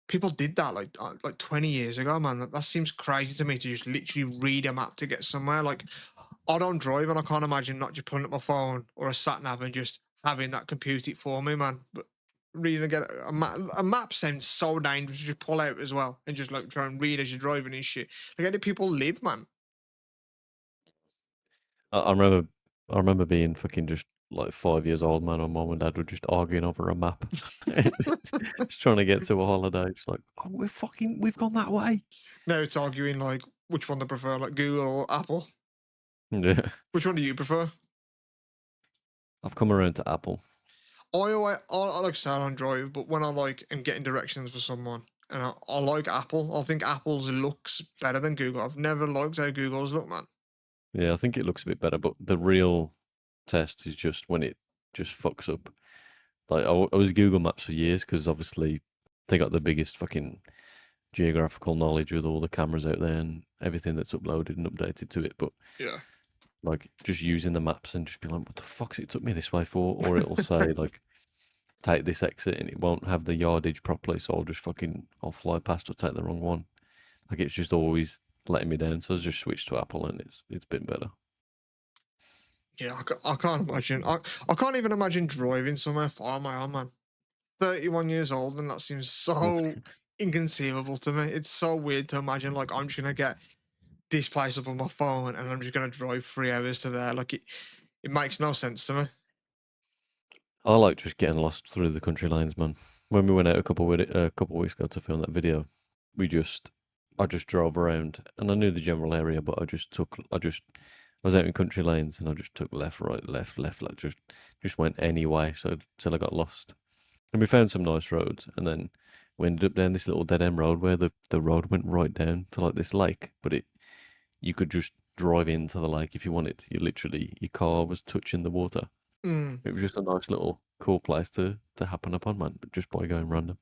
people did that like 20 years ago, man. That seems crazy to me to just literally read a map to get somewhere. Like, I don't drive, and I can't imagine not just pulling up my phone or a sat nav and just having that compute it for me, man. But reading again a map sounds so dangerous to just pull out as well and just like try and read as you're driving and shit. Like how do people live, man? I remember, I remember being fucking just like 5 years old, man. My mom and dad were just arguing over a map, just trying to get to a holiday. It's like, oh, we've gone that way. Now it's arguing like which one they prefer, like Google or Apple. Yeah, Which one do you prefer? I've come around to Apple. I like say I don't drive, but when I like am getting directions for someone and I like Apple, I think Apple's looks better than Google. I've never liked how Google's look, man. Yeah, I think it looks a bit better, but the real test is just when it just fucks up. Like I was Google Maps for years because obviously they got the biggest fucking geographical knowledge with all the cameras out there and everything that's uploaded and updated to it. But Yeah. like just using the maps and just be like, what the fuck's it took me this way for? Or it'll say like, take this exit and it won't have the yardage properly, so I'll fly past or take the wrong one. Like it's just always letting me down. So I just switched to Apple and it's been better. Yeah, I can't imagine. I can't even imagine driving somewhere far on my own, man. 31 years old, and that seems so inconceivable to me. It's so weird to imagine, like, I'm just going to get this place up on my phone and I'm just going to drive 3 hours to there. Like, it makes no sense to me. I like just getting lost through the country lanes, man. When we went out a couple of weeks ago to film that video, I just drove around and I knew the general area, but I just was out in country lanes and I just took left, right, left, like just went any way, so till I got lost. And we found some nice roads, and then we ended up down this little dead end road where the road went right down to like this lake, but you could just drive into the lake if you wanted. You literally your car was touching the water. Mm. It was just a nice little cool place to happen upon, man, but just by going random.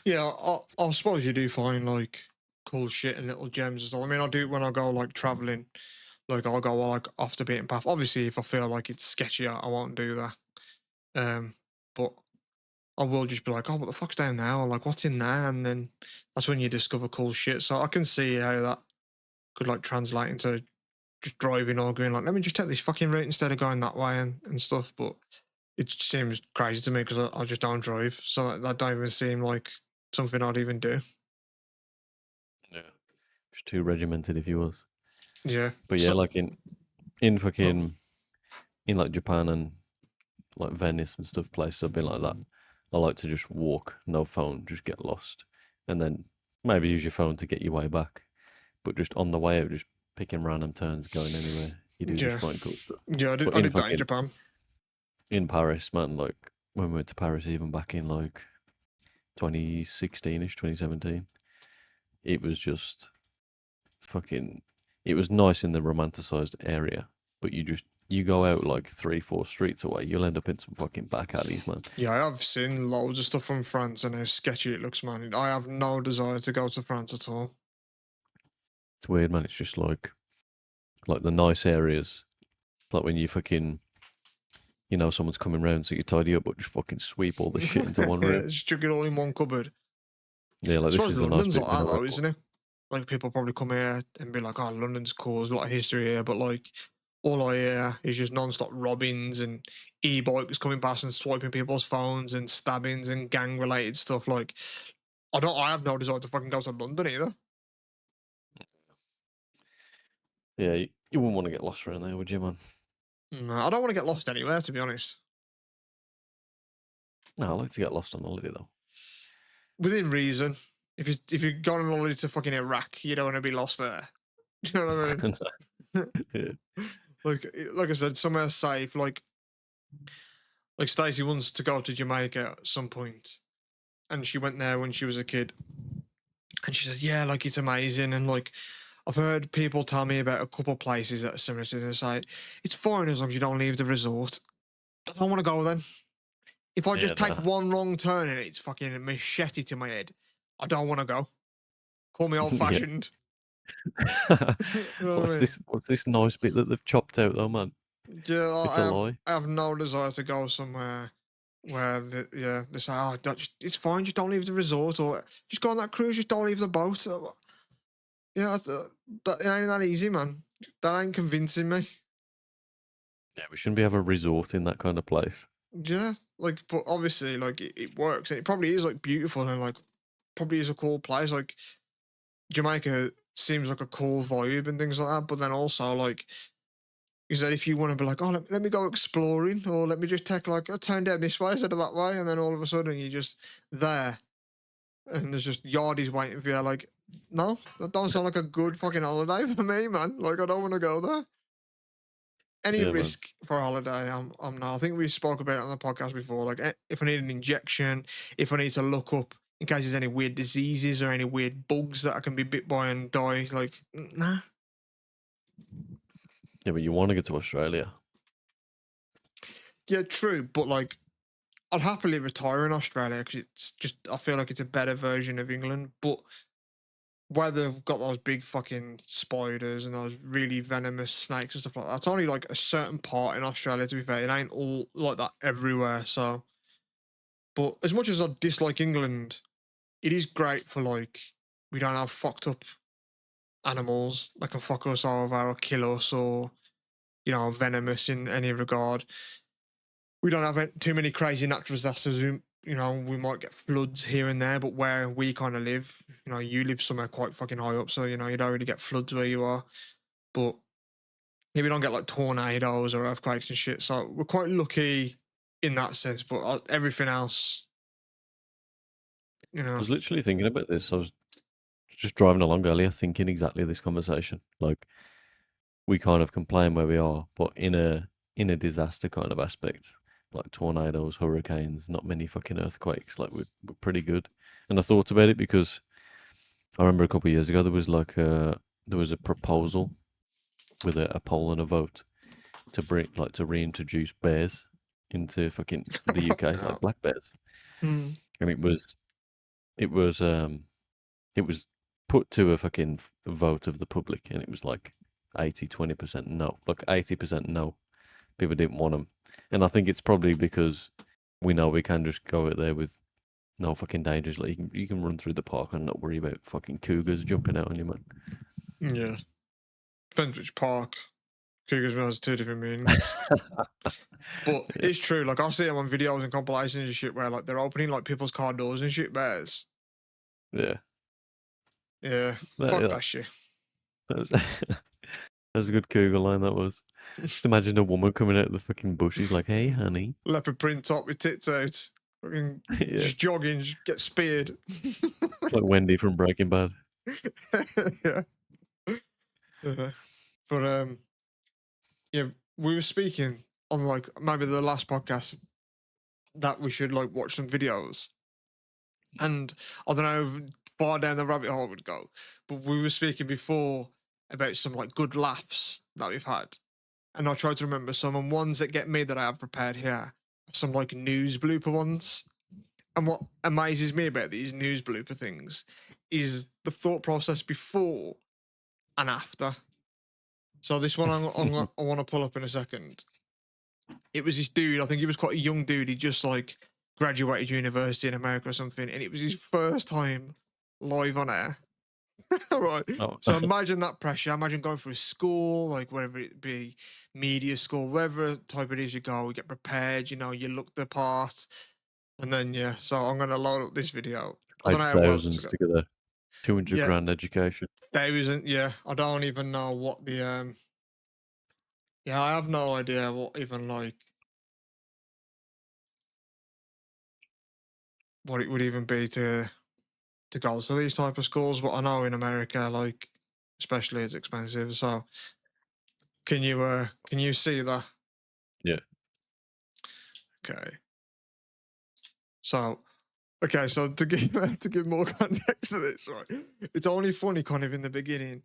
Yeah, I suppose you do find like cool shit and little gems and stuff. I mean, I do when I go like traveling. Like I'll go like off the beaten path. Obviously, if I feel like it's sketchy, I won't do that. But I will just be like, oh, what the fuck's down there? Or like, what's in there? And then that's when you discover cool shit. So I can see how that could like translate into just driving or going like, let me just take this fucking route instead of going that way and stuff. But it just seems crazy to me because I just don't drive. So that don't even seem like something I'd even do. Yeah. Just too regimented if you was. Yeah. But yeah, So, like in oh, fucking in like Japan and like Venice and stuff, places I've been like that. I like to just walk, no phone, just get lost, and then maybe use your phone to get your way back. But just on the way out, just picking random turns, going anywhere. You do just yeah. find cool stuff. Yeah, But I in did that in fucking Japan. in Paris, man, like when we went to Paris, even back in like 2016ish, 2017, it was just fucking. It was nice in the romanticized area, but you go out like 3, 4 streets away, you'll end up in some fucking back alleys, man. Yeah, I have seen loads of stuff from France and how sketchy it looks, man. I have no desire to go to France at all. It's weird, man. It's just like the nice areas, like when you fucking, someone's coming round, so you tidy up, but just fucking sweep all the shit into one Yeah, room. just chuck it all in one cupboard. Yeah, I like this suppose is the nice London's bit. like Then that I though, like, isn't it? Like people probably come here and be like, "Oh, London's cool. There's a lot of history here," but like all I hear is just non-stop robbings and e-bikes coming past and swiping people's phones and stabbings and gang-related stuff. Like, I have no desire to fucking go to London either. yeah, you wouldn't want to get lost around there, would you, man? No, I don't want to get lost anywhere, to be honest. No, I like to get lost on holiday though. Within reason. If you're going on holiday to fucking Iraq, you don't want to be lost there. You know what I mean? Yeah. like I said, somewhere safe. Like Stacey wants to go to Jamaica at some point, and she went there when she was a kid, and she said, "Yeah, like it's amazing." And like I've heard people tell me about a couple places that are similar to this. Like it's fine as long as you don't leave the resort. I don't want to go then. If I Yeah, just take nah. one wrong turn and it's fucking a machete to my head, I don't want to go. Call me old Yeah. fashioned. You know what I mean? What's this nice bit that they've chopped out though, man? Yeah, It's a lie. I have no desire to go somewhere where they say, oh, it's fine, just don't leave the resort or just go on that cruise, just don't leave the boat. Yeah, that it ain't that easy, man. That ain't convincing me. Yeah, we shouldn't be having a resort in that kind of place. Yeah, like, but obviously, like, it works and it probably is like beautiful and like probably is a cool place. Like, Jamaica seems like a cool vibe and things like that, but then also, like, is that if you want to be like, oh, let me go exploring, or let me just take like a turn down this way instead of that way, and then all of a sudden you're just there, and there's just yardies waiting for you. Like, no, that don't sound like a good fucking holiday for me, man. Like, I don't want to go there. Any Yeah, man. risk for a holiday, I'm not. I think we spoke about it on the podcast before. Like, if I need an injection, if I need to look up in case there's any weird diseases or any weird bugs that I can be bit by and die, like, nah. Yeah, but you want to go to Australia. Yeah, true, but like I'd happily retire in Australia because it's just I feel like it's a better version of England. But where they've got those big fucking spiders and those really venomous snakes and stuff like that, it's only like a certain part in Australia. To be fair, it ain't all like that everywhere. So, but as much as I dislike England, it is great for like we don't have fucked up animals that can fuck us over or kill us or venomous in any regard. We don't have too many crazy natural disasters. We might get floods here and there, but where we kind of live, you live somewhere quite fucking high up, so you don't really get floods where you are. But yeah, we don't get like tornadoes or earthquakes and shit. So we're quite lucky in that sense. But everything else, I was literally thinking about this. I was just driving along earlier, thinking exactly this conversation. Like, we kind of complain where we are, but in a disaster kind of aspect, like tornadoes, hurricanes, not many fucking earthquakes. Like we're pretty good. And I thought about it because I remember a couple of years ago there was like there was a proposal with a poll and a vote to reintroduce bears into fucking the UK, Yeah. like black bears, Hmm. and it was put to a fucking vote of the public, and it was like 20% no, like 80% no. People didn't want them, and I think it's probably because we know we can just go out there with no fucking dangers. Like you can run through the park and not worry about fucking cougars jumping out on you, man. Yeah. Depends which park. Cougars has two different meanings. But Yeah. it's true. Like I see them on videos and compilations and shit where like they're opening like people's car doors and shit. Bears. Yeah. Yeah. Fuck that shit. That was, that was a good cougar line. That was. Just imagine a woman coming out of the fucking bushes like, "Hey, honey." Leopard print top with tits out. Fucking Yeah. just jogging, just get speared. Like Wendy from Breaking Bad. Yeah. But yeah, we were speaking on like maybe the last podcast that we should like watch some videos. And I don't know how far down the rabbit hole would go, but we were speaking before about some like good laughs that we've had. And I tried to remember some, and ones that get me that I have prepared here, some like news blooper ones. And what amazes me about these news blooper things is the thought process before and after. So this one I want to pull up in a second. It was this dude, I think he was quite a young dude. He just like graduated university in America or something, and it was his first time live on air. Right. Oh. So imagine that pressure. Imagine going through school, like whatever it be, media school, whatever type it is you go, you get prepared, you know, you look the part. And then yeah, so I'm gonna load up this video. I don't know how well it's thousands got. to get a 200 Yeah, grand education. there isn't. Yeah, I don't even know what the Yeah, I have no idea what even like what it would even be to go to these type of schools. But I know in America, like especially, it's expensive. So can you see that? Yeah. Okay. So to give more context to this, right? It's only funny kind of in the beginning,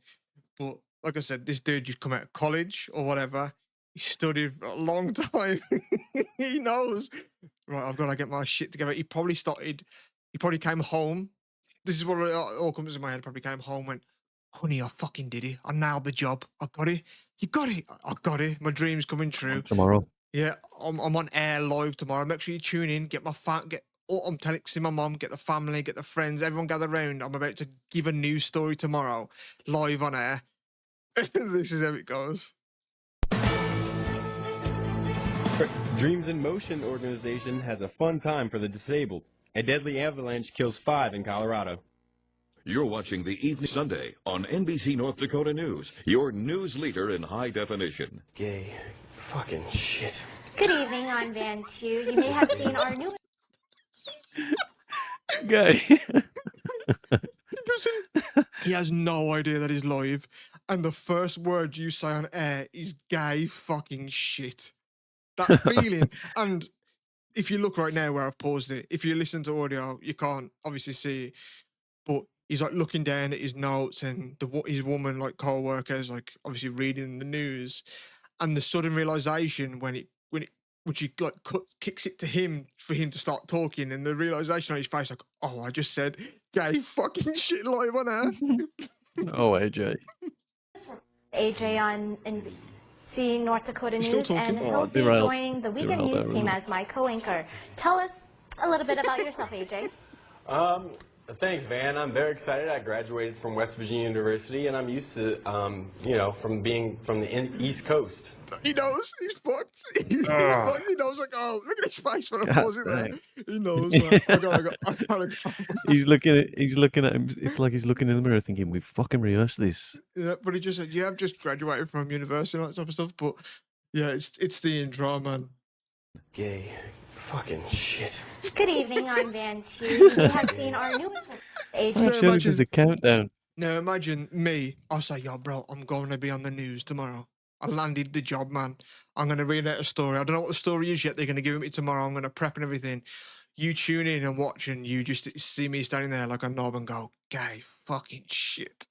but like I said, this dude just come out of college or whatever. He studied for a long time. He knows, right? I've got to get my shit together. He probably came home. This is what it all comes to my head. Probably came home, went, honey, I fucking did it. I nailed the job. I got it. You got it. I got it. My dream's coming true. Tomorrow. Yeah, I'm on air live tomorrow. Make sure you tune in. Get my I'm texting my mom. Get the family. Get the friends. Everyone gather round. I'm about to give a news story tomorrow, live on air. This is how it goes. Dreams in Motion organization has a fun time for the disabled. A deadly avalanche kills 5 in Colorado. You're watching the Evening Sunday on NBC North Dakota News, your news leader in high definition. Gay fucking shit. Good evening, I'm Van Tu. You may have seen our new... Gay. He has no idea that he's live, and the first word you say on air is gay fucking shit. That feeling, and if you look right now where I've paused it, if you listen to audio, you can't obviously see it, but he's like looking down at his notes, and his woman, like co-workers, like obviously reading the news, and the sudden realization when she like kicks it to him for him to start talking, and the realization on his face, like, oh, I just said gay fucking shit live on air. Oh, AJ. AJ on NBC North Dakota You're News, still talking? and he'll be derailed. joining the weekend Derailed news that team really. as my co-anchor. Tell us a little bit about yourself, AJ. Thanks, Van. I'm very excited. I graduated from West Virginia University, and I'm used to, from being from the East Coast. He knows he's fucked. He knows, like, oh, look at his face when I pause it there. He knows, man. I gotta go. He's looking at him. It's like he's looking in the mirror thinking, we've fucking rehearsed this. Yeah, but he just said, yeah, I've just graduated from university and all that type of stuff. But yeah, it's the intro, man. Gay fucking shit. Good evening, I'm Van Tu. You may have seen our newest AJ. Yeah, Surely there's a countdown. Now imagine me. I say, yo, bro, I'm going to be on the news tomorrow. I landed the job, man. I'm going to read out a story. I don't know what the story is yet. They're going to give it me tomorrow. I'm going to prep and everything. You tune in and watch, and you just see me standing there like a knob and go, gay fucking shit.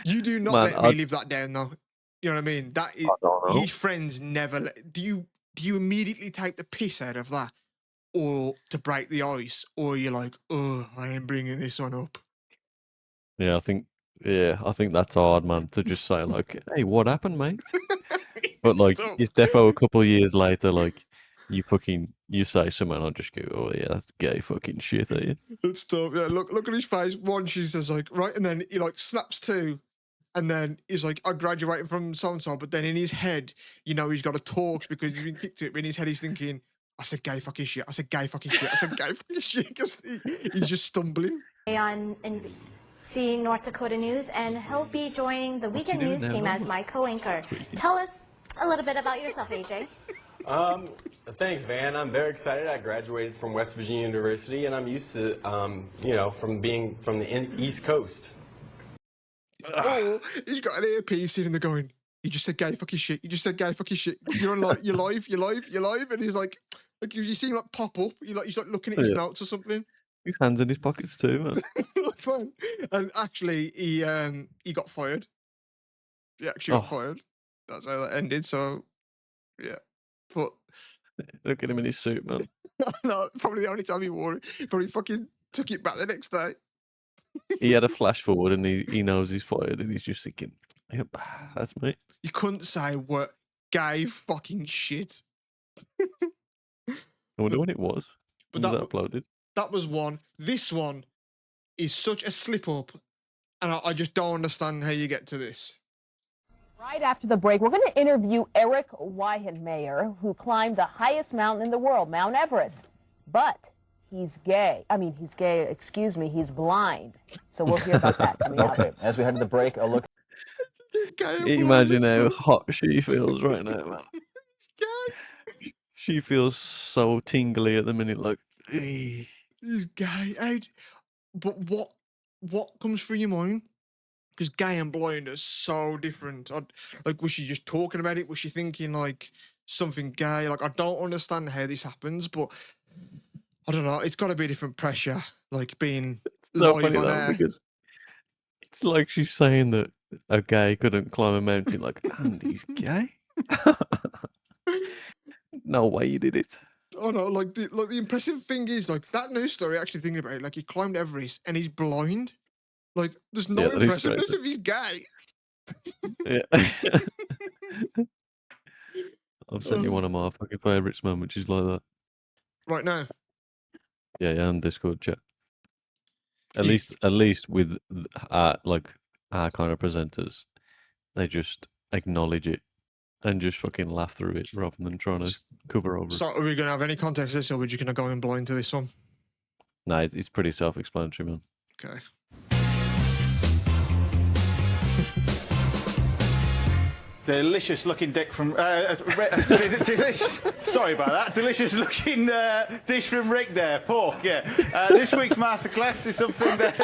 You do not Man, let me live that down, though. You know what I mean? That is, I don't know. his friends never let. Do you immediately take the piss out of that, or to break the ice, or you're like, oh, I am bringing this one up? Yeah, I think that's hard, man, to just say like, hey, what happened, mate? But like, Stop. it's defo a couple of years later, like you say something, I'll just go, oh yeah, that's gay fucking shit, are you? It's tough. Yeah, look at his face. One, she says like, right, and then he like snaps two, and then he's like, I graduated from so and so, but then in his head, you know, he's got to talk because he's been kicked to it. But in his head, he's thinking, I said gay fucking shit. I said gay fucking shit. I said gay fucking shit because he's just stumbling. On NBC North Dakota News, and he'll be joining the What's he weekend doing news there, team as Norman? my co-anchor. Tweaking. Tell us a little bit about yourself, AJ. Thanks, Van. I'm very excited. I graduated from West Virginia University, and I'm used to, you know, from being from the East Coast. Oh, he's got an earpiece in and they're going, you just said gay fucking shit. You just said gay fucking shit. You're on you're live. And he's like you see him like pop up. He's like looking at his Yeah. notes or something. His hands in his pockets too, man. Fun. And actually, he got fired. He actually got Oh. fired. That's how that ended. So, yeah. But Look at him in his suit, man. no, probably the only time he wore it. Probably fucking took it back the next day. He had a flash forward and he knows he's fired and he's just thinking, yep, that's me. You couldn't say what gay fucking shit. I wonder when it was. But When was that- that uploaded? That was one. This one is such a slip up, and I just don't understand how you get to this. Right after the break, we're going to interview Eric Weihenmayer, who climbed the highest mountain in the world, Mount Everest. But he's gay. He's blind. So we'll hear about that coming up. Okay, as we head to the break, a look. Imagine how hot she feels right now, man. It's gay. She feels so tingly at the minute, like, "Eh." He's gay. But what comes through your mind? Because gay and blind are so different. Like, was she just talking about it? Was she thinking like something gay? Like, I don't understand how this happens, but I don't know. It's got to be a different pressure, like being So live funny on though, air. because it's like she's saying that a gay couldn't climb a mountain, like, and he's gay? No way you did it. Oh no, like the impressive thing is like that news story. Actually thinking about it, like he climbed Everest and he's blind. Like there's no Yeah, that is impressiveness crazy. if he's gay. Yeah. I've sent you one of my fucking favourites, man, which is like that. Right now, Yeah, on Discord chat. At If- least with like our kind of presenters, they just acknowledge it and just fucking laugh through it rather than trying to cover over it. so are we gonna have any context to this, or are we just gonna go in blind to this one? No, it's pretty self-explanatory, man. Okay. Delicious looking dick from. Sorry about that. Delicious looking dish from Rick there. Pork, yeah. This week's masterclass is something that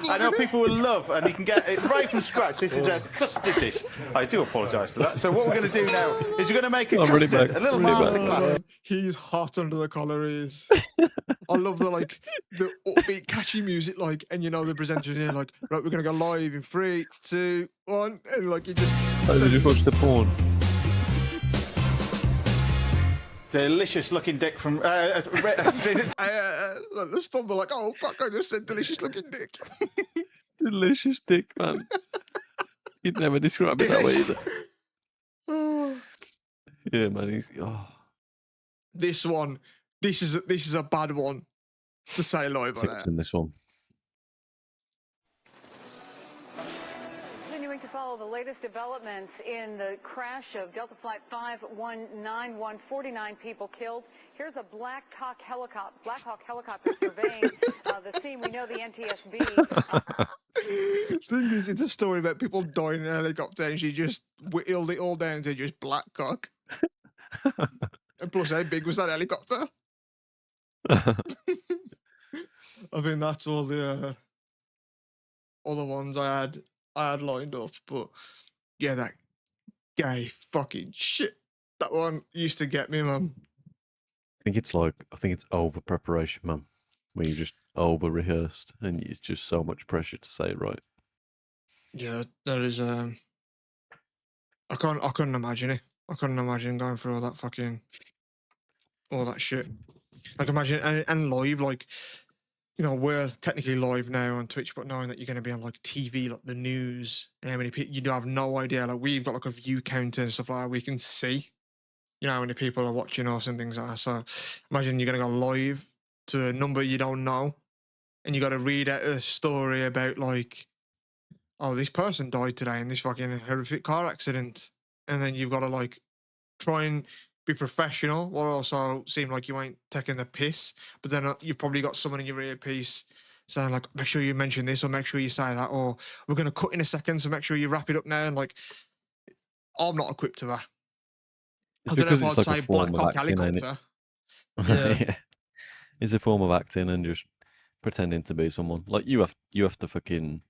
I know people will love, and you can get it right from scratch. This is a custard dish. I do apologise for that. So, what we're going to do now is we're going to make a I'm really custard, back. a little Really back. masterclass. He's hot under the collar. He is. I love the upbeat, catchy music, like, and you know the presenters here, like, right, we're gonna go live in 3, 2, 1, and like you just. Oh, did you watch the porn? Delicious looking dick from. I stumble like, oh fuck! I just said delicious looking dick. Delicious dick, man. You'd never describe it that way either. Oh. Yeah, man. He's This is a bad one to say live on thick air. in this one. Continuing to follow the latest developments in the crash of Delta Flight 5191, 49 people killed. Here's a Black Hawk helicopter surveying the scene. We know the NTSB. Thing is, it's a story about people dying in a helicopter, and she just whittled it all down to just black cock. And plus, how big was that helicopter? I think that's all the ones I had lined up, but yeah, that gay fucking shit. That one used to get me, man. I think it's over preparation, man. Where you just over rehearsed and it's just so much pressure to say it right. Yeah, that is. I couldn't imagine it. I couldn't imagine going through all that shit. Like imagine and live, like, you know, we're technically live now on Twitch, but knowing that you're going to be on like TV, like the news, and how many people, you do have no idea. Like we've got like a view counter and stuff like that. We can see, you know, how many people are watching us and things like that. So imagine you're going to go live to a number you don't know, and you got to read out a story about like, oh, this person died today in this fucking horrific car accident, and then you've got to like try and be professional or also seem like you ain't taking the piss, but then you've probably got someone in your earpiece saying like, make sure you mention this or make sure you say that, or we're going to cut in a second, so make sure you wrap it up now. And like, I'm not equipped to that. It's I don't know because if it's I'd like say a form Black of Hawk acting, ain't it? helicopter. Yeah. It's a form of acting and just pretending to be someone. Like you have to fucking,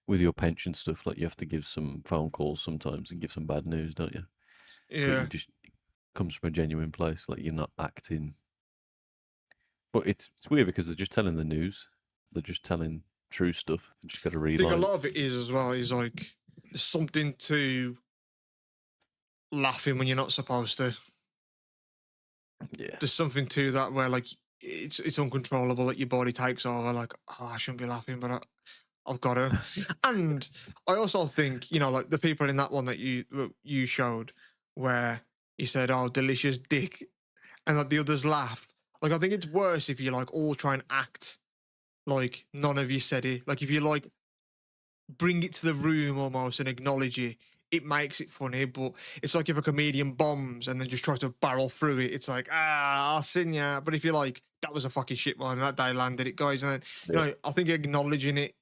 with your pension stuff, like you have to give some phone calls sometimes and give some bad news, don't you? But Yeah. you just, it comes from a genuine place. Like you're not acting. But it's weird because they're just telling the news. They're just telling true stuff. They just got to I read think a lines. lot of it is as well is like there's something to laughing when you're not supposed to. Yeah. There's something to that where like it's uncontrollable that your body takes over. Like, oh, I shouldn't be laughing, but I've got to. And I also think, you know, like the people in that one that you showed, where he said, "Oh, delicious dick," and like the others laugh. Like, I think it's worse if you like all try and act like none of you said it. Like, if you like bring it to the room almost and acknowledge it, it makes it funny. But it's like if a comedian bombs and then just tries to barrel through it, it's like, I'll sing ya. But if you're like, that was a fucking shit one, and that day landed it, guys, and then, you know, I think acknowledging it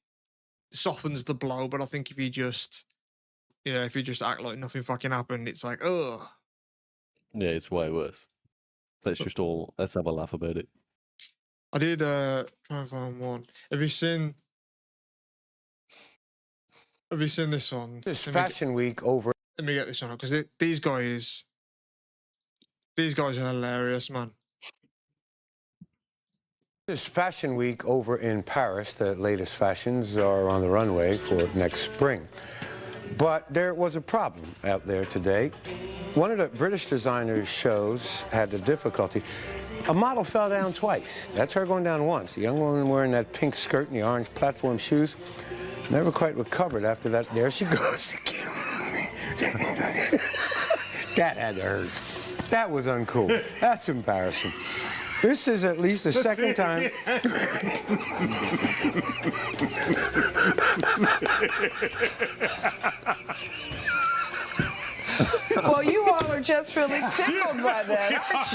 softens the blow. But I think if you just act like nothing fucking happened, it's like, oh. Yeah, it's way worse. Let's have a laugh about it. I did try and find one. Have you seen this one? This Fashion Week over. Let me get this one up because these guys are hilarious, man. This Fashion Week over in Paris. The latest fashions are on the runway for next spring. But there was a problem out there today. One of the British designers' shows had the difficulty. A model fell down twice. That's her going down once. The young woman wearing that pink skirt and the orange platform shoes never quite recovered after that. There she goes again. That had to hurt. That was uncool. That's embarrassing. This is at least the second time. Well, you all are just feeling tickled by that, aren't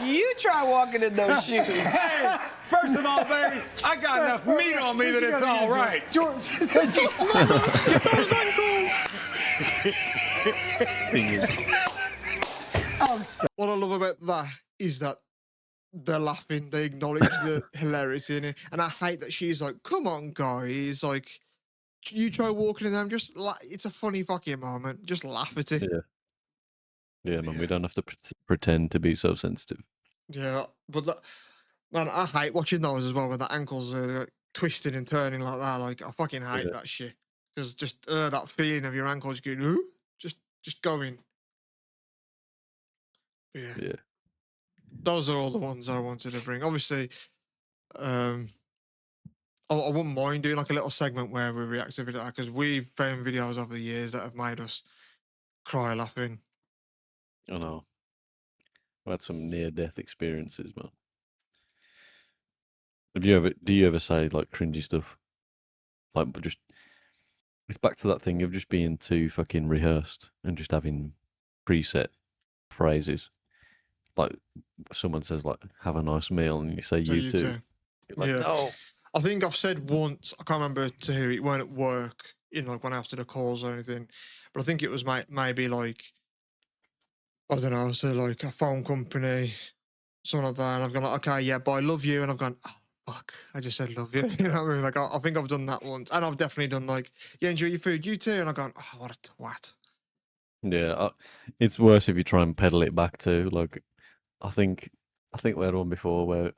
you? You try walking in those shoes. Hey, first of all, baby, I got enough meat on me that it's all right. George. What I love about that is that they're laughing, they acknowledge the hilarity in it, and I hate that she's like, "Come on, guys, like, you try walking in them, just it's a funny fucking moment, just laugh at it." Yeah, man, we don't have to pretend to be so sensitive. Yeah, but man, I hate watching those as well, when the ankles are like, twisting and turning like that. Like, I fucking hate that shit, because just that feeling of your ankles going, ooh, just going. Yeah. Those are all the ones I wanted to bring. Obviously, I wouldn't mind doing like a little segment where we react to that, because we've found videos over the years that have made us cry laughing. I know. I've had some near-death experiences, man. Do you ever say like cringy stuff? Like, but just it's back to that thing of just being too fucking rehearsed and just having preset phrases. Like someone says like "have a nice meal" and you say "you too." You're like, no. I think I've said once, I can't remember to who, it weren't at work, like when after the calls or anything, but I think it was maybe like, I don't know, so like a phone company, something like that, and I've gone like, okay, yeah, but I love you, and I've gone, oh, fuck. I just said love you. You know what I mean? Like, I think I've done that once. And I've definitely done, like, yeah, enjoy your food, you too. And I'm going, oh, what a twat. Yeah, it's worse if you try and pedal it back too. Like, I think we had one before where it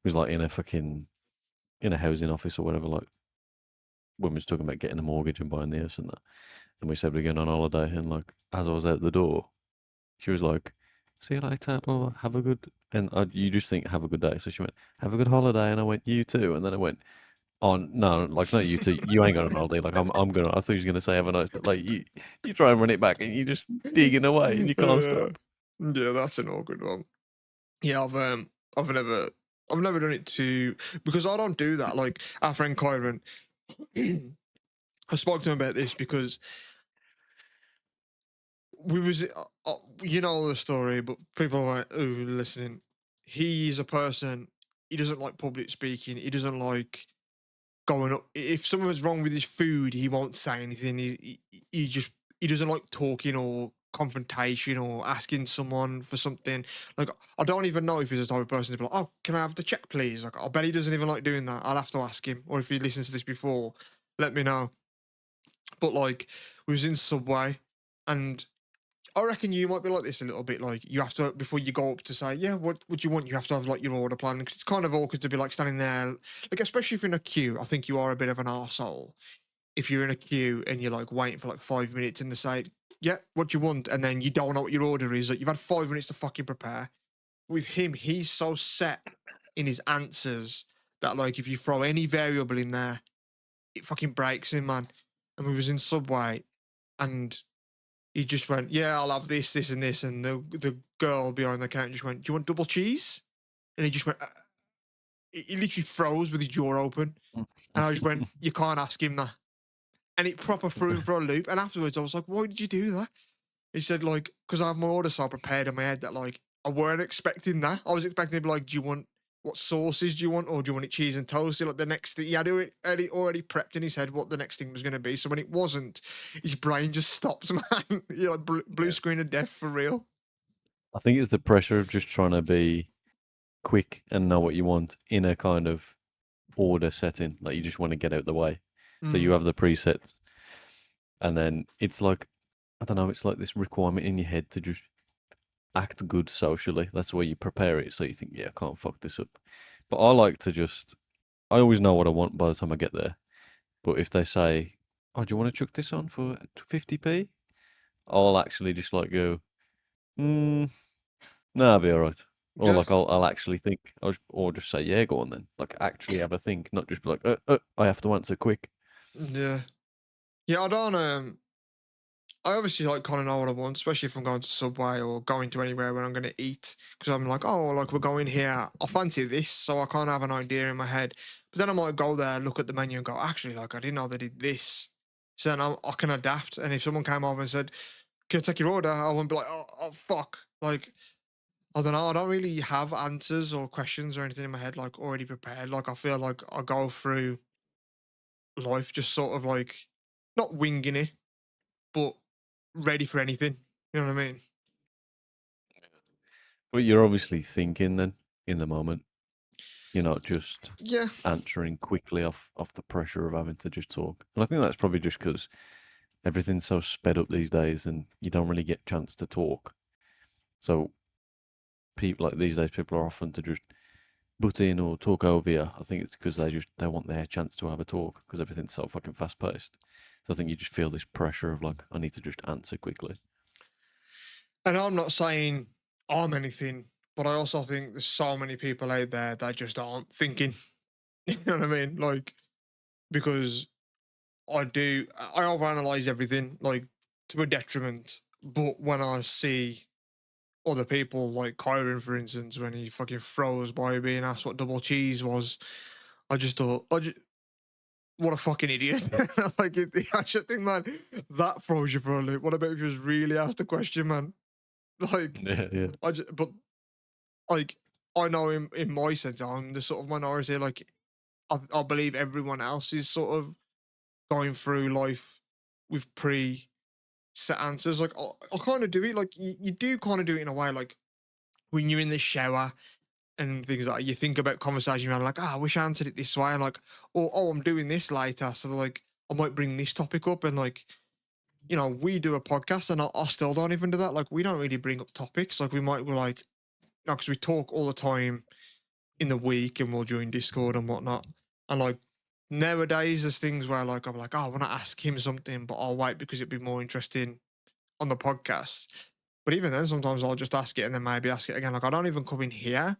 was like in a housing office or whatever. Like, women was talking about getting a mortgage and buying the house and that, and we said we're going on holiday. And like, as I was out the door, she was like, "See you later, blah, blah, have a good." And you just think, "Have a good day." So she went, "Have a good holiday," and I went, "You too." And then I went, "Oh no, like not you too. You ain't got an holiday. Like I'm gonna." I thought she was gonna say, "Have a nice day." Like you try and run it back, and you just digging away, and you can't stop. Yeah, that's an awkward one. Yeah, I've never done it to, because I don't do that. Like our friend Kyron, I spoke to him about this because we was, you know the story, but people are like, who listening, he's a person, he doesn't like public speaking. He doesn't like going up. If something's wrong with his food, he won't say anything. He doesn't like talking or confrontation or asking someone for something. Like, I don't even know if he's the type of person to be like, oh, can I have the check, please? Like, I bet he doesn't even like doing that. I'll have to ask him. Or if he listens to this before, let me know. But like, we was in Subway, and I reckon you might be like this a little bit. Like, you have to, before you go up to say, yeah, what you want, you have to have like your order plan. 'Cause it's kind of awkward to be like standing there, like, especially if you're in a queue. I think you are a bit of an arsehole if you're in a queue and you're like waiting for like 5 minutes and they say, yeah, what do you want? And then you don't know what your order is. Like, you've had 5 minutes to fucking prepare. With him, he's so set in his answers that like if you throw any variable in there, it fucking breaks him, man. And we was in Subway and he just went, yeah, I'll have this, this, and this. And the girl behind the counter just went, do you want double cheese? And he just went, he literally froze with his jaw open. And I just went, you can't ask him that. And it proper threw him for a loop. And afterwards, I was like, why did you do that? He said, like, because I have my order so prepared in my head that, like, I weren't expecting that. I was expecting to be like, do you want, what sauces do you want? Or do you want it cheese and toasty? Like, the next thing, he had it already prepped in his head what the next thing was going to be. So when it wasn't, his brain just stopped, man. You're like blue screen of death for real. I think it's the pressure of just trying to be quick and know what you want in a kind of order setting. Like, you just want to get out the way. So you have the presets, and then it's like, I don't know, it's like this requirement in your head to just act good socially. That's where you prepare it. So you think, yeah, I can't fuck this up. But I like to just, I always know what I want by the time I get there. But if they say, oh, do you want to chuck this on for 50p? I'll actually just like go, no, I'll be all right. Or like I'll actually think, or just say, yeah, go on then. Like, actually have a think, not just be like, I have to answer quick. Yeah. Yeah, I don't, I obviously like kind of know what I want, especially if I'm going to Subway or going to anywhere where I'm going to eat. Because I'm like, oh, like we're going here. I fancy this, so I kind of have an idea in my head. But then I might go there, look at the menu, and go, actually, like I didn't know they did this. So then I can adapt. And if someone came over and said, "Can I take your order?" I wouldn't be like, oh fuck. Like, I don't know. I don't really have answers or questions or anything in my head like already prepared. Like, I feel like I go through life just sort of like not winging it, but ready for anything. You know what I mean? But you're obviously thinking then in the moment. You're not just Yeah. answering quickly off the pressure of having to just talk. And I think that's probably just because everything's so sped up these days, and you don't really get a chance to talk. So people like these days, people are often to just butt in or talk over you. I think it's because they want their chance to have a talk because everything's so fucking fast paced. So I think you just feel this pressure of like, I need to just answer quickly. And I'm not saying I'm anything, but I also think there's so many people out there that just aren't thinking. You know what I mean? Like, because I overanalyze everything, like, to a detriment. But when I see other people, like Kyron, for instance, when he fucking froze by being asked what double cheese was, I just thought, what a fucking idiot. Like, I just think, man, that throws you for a loop. What about if you was really asked a question, man? Like, yeah. But like, I know in my sense, I'm the sort of minority. Like, I believe everyone else is sort of going through life with set answers. Like, I kind of do it. Like, you do kind of do it in a way. Like, when you're in the shower and things like you think about conversation around like, I wish I answered it this way, and like, or oh, I'm doing this later, so like I might bring this topic up, and like, you know, we do a podcast, and I still don't even do that. Like, we don't really bring up topics. Like, we might be like, no, because we talk all the time in the week, and we'll join Discord and whatnot, and like nowadays there's things where like I'm like, oh, I want to ask him something, but I'll wait because it'd be more interesting on the podcast. But even then, sometimes I'll just ask it and then maybe ask it again. Like, I don't even come in here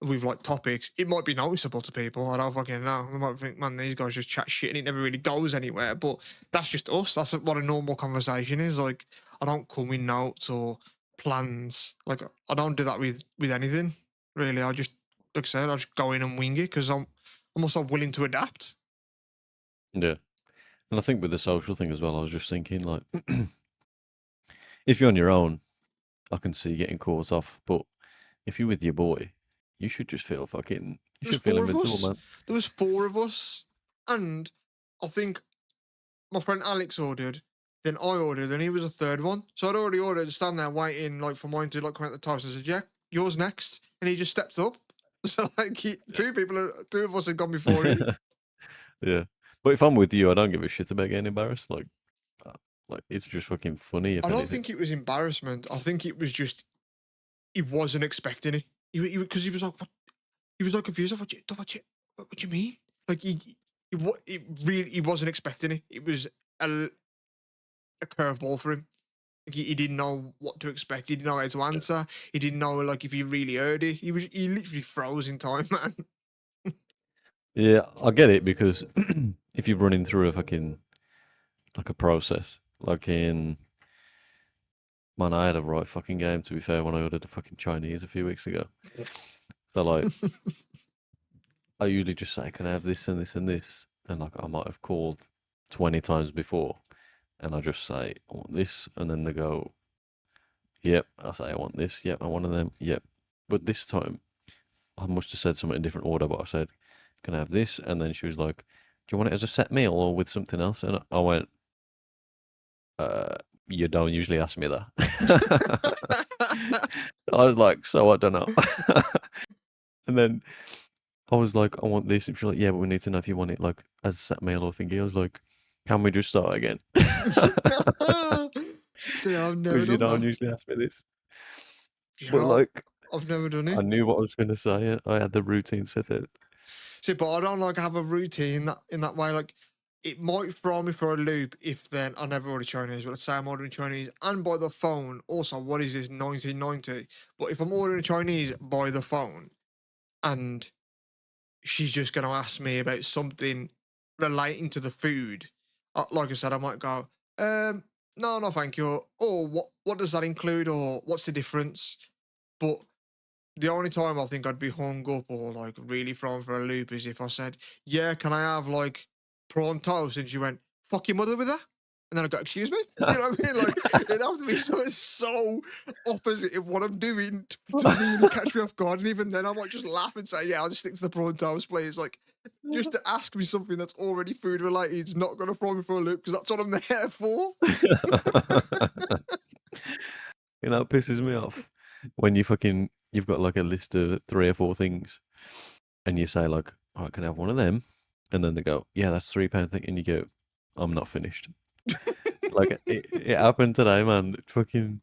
with like topics. It might be noticeable to people. I don't fucking know. They might think, man, these guys just chat shit and it never really goes anywhere. But that's just us. That's what a normal conversation is. Like, I don't come with notes or plans. Like, I don't do that with anything really. I just, like I said, I just go in and wing it because I'm also willing to adapt. Yeah. And I think with the social thing as well, I was just thinking, like, if you're on your own, I can see getting caught off. But if you're with your boy, you should just feel fucking, you should feel invincible, man. There was 4 of us. And I think my friend Alex ordered, then I ordered, and he was a third one. So I'd already ordered, stand there waiting like for mine to like come out the toast. I said, yeah, yours next. And he just steps up. So like 2 of us had gone before him. Yeah. But if I'm with you, I don't give a shit about getting embarrassed. Like it's just fucking funny. If I don't anything. think it was embarrassment. I think it was just he wasn't expecting it. Because he was like, what? He was like confused. What do you mean? Like he wasn't expecting it. It was a curveball for him. Like he didn't know what to expect. He didn't know how to answer. He didn't know like if he really heard it. He literally froze in time, man. Yeah, I get it because if you're running through a fucking like a process, like in man, I had a right fucking game to be fair when I ordered the fucking Chinese a few weeks ago. So like, I usually just say, "Can I have this and this and this?" And like, I might have called 20 times before, and I just say, "I want this," and then they go, "Yep." I say, "I want this." Yep, I want one of them. Yep. But this time, I must have said something in different order, but I said, "Can I have this?" And then she was like, "Do you want it as a set meal or with something else?" And I went, you don't usually ask me that. I was like, so I don't know. And then I was like, I want this. And she's like, yeah, but we need to know if you want it like as a set meal or thingy. I was like, can we just start again? See, I've never Because you done don't that. usually ask me this. Yeah, But like, I've never done I it. knew what I was going to say. I had the routine set out. See, but I don't like have a routine in that way. Like, it might throw me for a loop if then I never order Chinese, but let's say I'm ordering Chinese and by the phone. Also, what is this 1990? But if I'm ordering Chinese by the phone and she's just going to ask me about something relating to the food, like I said, I might go, no, thank you. Or what does that include? Or what's the difference? But the only time I think I'd be hung up or like really thrown for a loop is if I said, yeah, can I have like prawn toast? And she went, fuck your mother with that? And then I go, excuse me? You know what I mean? Like, it'd have to be something so opposite of what I'm doing to really catch me off guard. And even then, I might just laugh and say, yeah, I'll just stick to the prawn toast, please. Like, just to ask me something that's already food related is not going to throw me for a loop because that's what I'm there for. You know, it pisses me off when you've got like a list of 3 or 4 things and you say like, all right, can I have one of them? And then they go, yeah, that's £3 thing. And you go, I'm not finished. Like it happened today, man. Fucking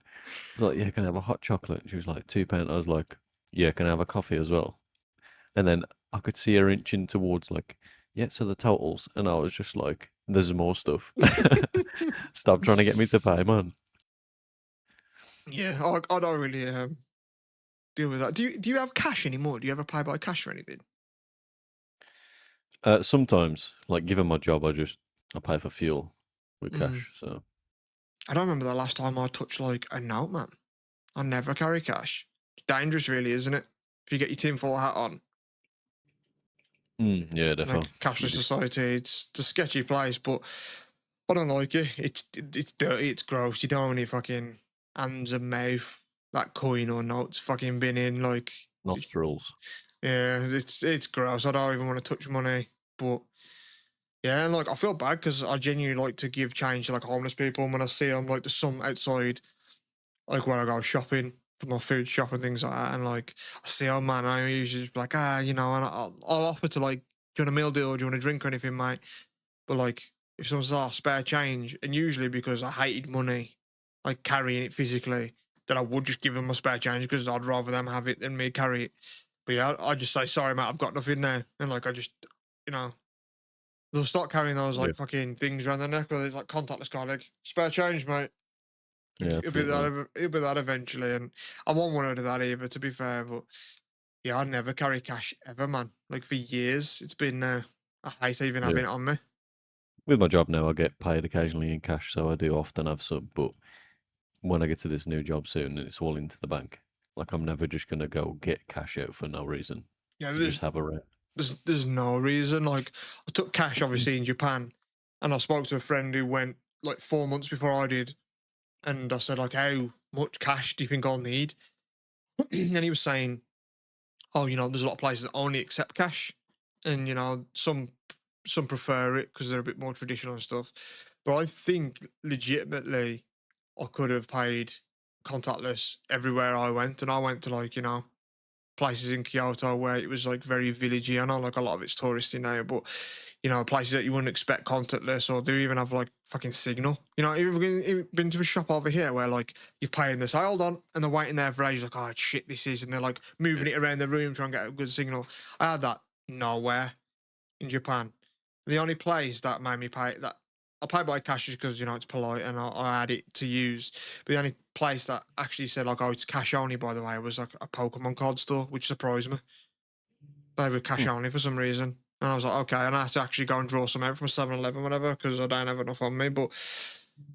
like, yeah, can I have a hot chocolate? And she was like, £2. I was like, yeah, can I have a coffee as well? And then I could see her inching towards like, yeah, so the totals. And I was just like, there's more stuff. Stop trying to get me to pay, man. Yeah, I don't really deal with that. Do you have cash anymore? Do you ever pay by cash or anything? Sometimes, like given my job, I pay for fuel with cash. So I don't remember the last time I touched like a note, man. I never carry cash. It's dangerous, really, isn't it? If you get your tinfoil hat on. yeah, definitely. Like cashless society, it's a sketchy place, but I don't like it. It's dirty, it's gross. You don't want any fucking hands and mouth, that coin or notes fucking been in, like nostrils. Yeah, it's gross. I don't even want to touch money, but yeah, and like I feel bad because I genuinely like to give change to like homeless people. And when I see them, like there's some outside, like when I go shopping, for my food shop and things like that. And like, I see, oh man, I usually just be like, you know, and I'll offer to like, do you want a meal deal? Or do you want a drink or anything, mate? But like, if someone says, spare change, and usually because I hated money, like carrying it physically, then I would just give them my spare change because I'd rather them have it than me carry it. But yeah, I just say, sorry, mate, I've got nothing now. And like, I just, you know, they'll start carrying those like fucking things around their neck where they're like contactless card, like, spare change, mate. Yeah, It'll be that. It'll be that eventually, and I won't want to do that either. To be fair, but yeah, I never carry cash ever, man. Like for years, it's been. I hate even having it on me. With my job now, I get paid occasionally in cash, so I do often have some. But when I get to this new job soon, it's all into the bank. Like I'm never just gonna go get cash out for no reason. Yeah, to just have a rent. There's no reason. Like I took cash obviously in Japan, and I spoke to a friend who went like 4 months before I did, and I said like, how much cash do you think I'll need? And he was saying, oh, you know, there's a lot of places that only accept cash, and you know, some prefer it because they're a bit more traditional and stuff. But I think legitimately, I could have paid contactless everywhere I went, and I went to like, you know, places in Kyoto where it was like very villagey. I know like a lot of it's touristy now, but you know, places that you wouldn't expect contactless, or do even have like fucking signal. You know, you've been to a shop over here where like you've paid and they say, hold on, and they're waiting there for ages, like, oh shit, this is, and they're like moving it around the room trying to get a good signal. I had that nowhere in Japan. The only place that made me pay that I pay by cash just because, you know, it's polite and I had it to use. But the only place that actually said like, oh, it's cash only, by the way, was like a Pokemon card store, which surprised me. They were cash only for some reason. And I was like, okay, and I had to actually go and draw some out from 7-Eleven, whatever, because I don't have enough on me. But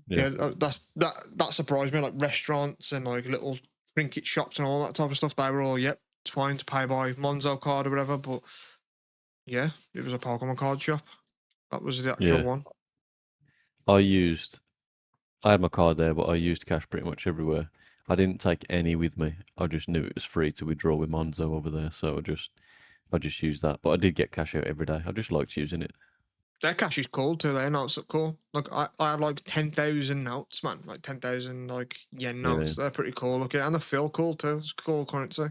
yeah, that surprised me. Like restaurants and like little trinket shops and all that type of stuff, they were all, yep, it's fine to pay by Monzo card or whatever. But yeah, it was a Pokemon card shop. That was the actual one. I had my card there, but I used cash pretty much everywhere. I didn't take any with me. I just knew it was free to withdraw with Monzo over there, so I just used that. But I did get cash out every day. I just liked using it. Their cash is cool too. Their notes are cool. Like I had like 10,000 notes, man. Like 10,000 like yen notes. They're pretty cool looking, and they feel cool too. It's cool currency.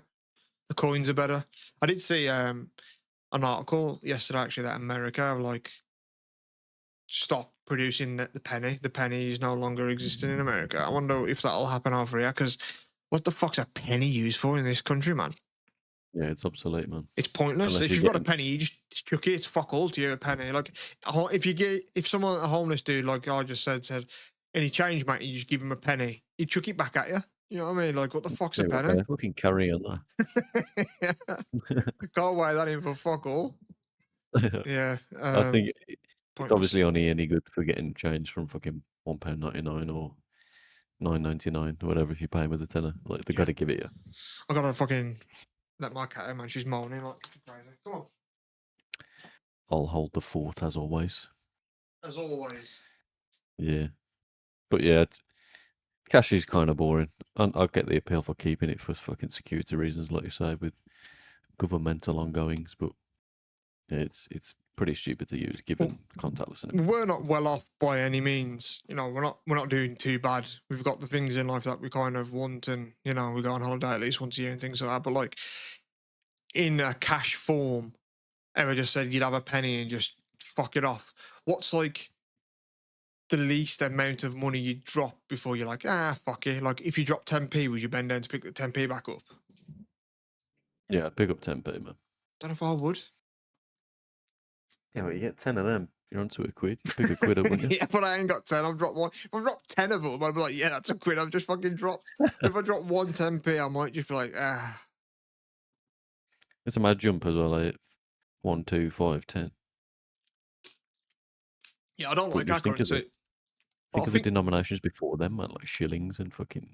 The coins are better. I did see an article yesterday actually that America have like stopped producing the penny. The penny is no longer existing in America. I wonder if that'll happen over here, because what the fuck's a penny used for in this country, man? Yeah, it's obsolete, man. It's pointless. Unless if you've got a penny, you just chuck it. It's fuck all to you, a penny. Like, if someone, a homeless dude, like I just said, any change, mate, you just give him a penny, he'd chuck it back at you. You know what I mean? Like, what the fuck's a penny? Fucking carry on that. Can't weigh that in for fuck all. Yeah. I think it's obviously only any good for getting change from fucking £1.99 or $9.99 or whatever if you pay with a tenner. Like they got to give it you. I gotta fucking let my cat out, man. She's moaning like crazy. Come on. I'll hold the fort as always. As always. Yeah, but yeah, cash is kind of boring. I get the appeal for keeping it for fucking security reasons, like you say, with governmental ongoings. But yeah, it's pretty stupid to use given contactless. We're not well off by any means. You know, we're not doing too bad. We've got the things in life that we kind of want, and you know, we go on holiday at least once a year and things like that. But like in a cash form, ever just said you'd have a penny and just fuck it off. What's like the least amount of money you drop before you're like, fuck it? Like if you drop 10p, would you bend down to pick the 10p back up? Yeah, I'd pick up 10p, man. Don't know if I would. Yeah, well, you get 10 of them. You're onto a quid. You pick a quid up, wouldn't you? Yeah, but I ain't got 10. I've dropped one. If I've dropped 10 of them, I'd be like, yeah, that's a quid. I've just fucking dropped. If I drop 10p, I might just be like, It's a mad jump as well, like 1, 2, 5, 10. Yeah, I don't like that currency. Think of the denominations before them, man, like shillings and fucking.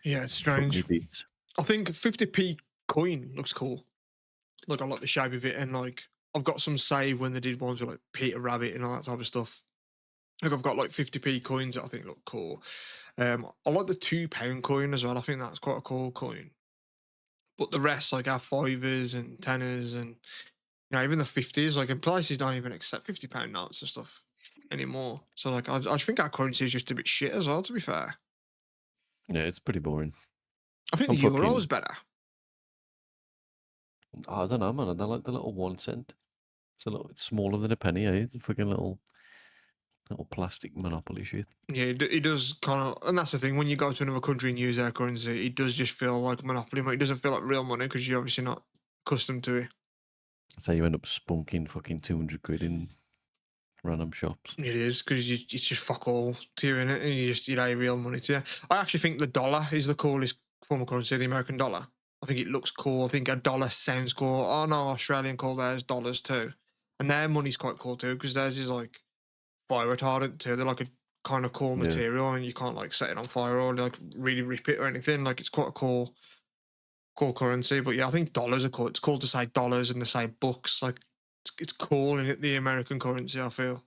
Yeah, it's strange. I think 50p coin looks cool. Like, I like the shape of it, and like, I've got some save when they did ones with like Peter Rabbit and all that type of stuff. Like, I've got like 50p coins that I think look cool. I like the £2 coin as well. I think that's quite a cool coin. But the rest, like our fivers and tenors and, you know, even the 50s, like in places don't even accept £50 notes and stuff anymore. So like, I think our currency is just a bit shit as well, to be fair. Yeah, it's pretty boring. I think I'm the euro fucking- is better. I don't know, man. I don't like the little 1 cent. It's smaller than a penny, eh? It's a fucking little plastic monopoly shit. Yeah, it does kind of, and that's the thing. When you go to another country and use their currency, it does just feel like monopoly money. It doesn't feel like real money because you're obviously not accustomed to it. That's how you end up spunking fucking 200 quid in random shops. It is because it's just fuck all to you in it, and you lay real money to you. I actually think the dollar is the coolest form of currency, the American dollar. I think it looks cool. I think a dollar sounds cool. Oh no, Australian call theirs dollars too, and their money's quite cool too because theirs is like fire retardant too. They're like a kind of cool Yeah. material, and you can't like set it on fire or like really rip it or anything. Like it's quite a cool currency. But yeah, I think dollars are cool. It's cool to say dollars and to say bucks. Like it's cool in it, the American currency. I feel.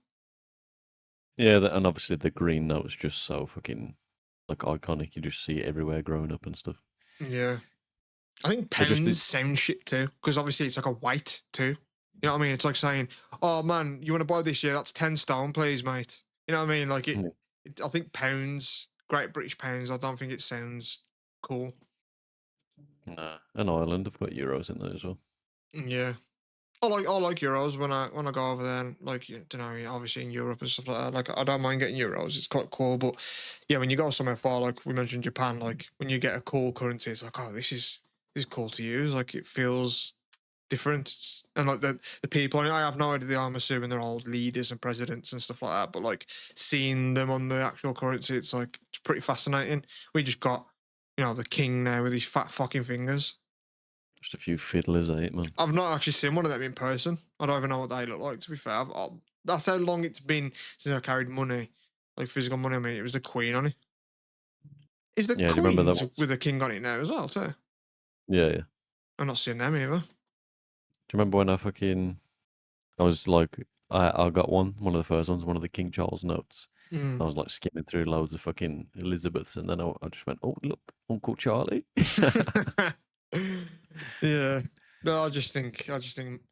Yeah, and obviously the green note's just so fucking like iconic. You just see it everywhere growing up and stuff. Yeah. I think They just pounds did- sound shit too, because obviously it's like a weight too. You know what I mean? It's like saying, "Oh man, you want to buy this? Yeah, that's 10 stone, please, mate." You know what I mean? Like Yeah. I think pounds, Great British pounds. I don't think it sounds cool. Nah, and Ireland have got euros in there as well. Yeah, I like euros when I go over there. And, like you know, obviously in Europe and stuff like that. Like I don't mind getting euros. It's quite cool. But yeah, when you go somewhere far, like we mentioned Japan, like when you get a cool currency, it's like, oh, this is cool to use. Like it feels different. And like the people, I have no idea. I'm assuming they're all leaders and presidents and stuff like that. But like seeing them on the actual currency, it's pretty fascinating. We just got, you know, the king now with his fat fucking fingers. Just a few fiddlers, man. I've not actually seen one of them in person. I don't even know what they look like, to be fair. That's how long it's been since I carried money, like physical money. I mean, it was the Queen on it. Is the Yeah, do you remember that Queen once? with the king on it now as well, too? Yeah. I'm not seeing them either. Do you remember when I was like, I got one of the first ones, one of the King Charles notes. Mm. I was like skimming through loads of fucking Elizabeths, and then I just went, oh look, Uncle Charlie. Yeah. No, I just think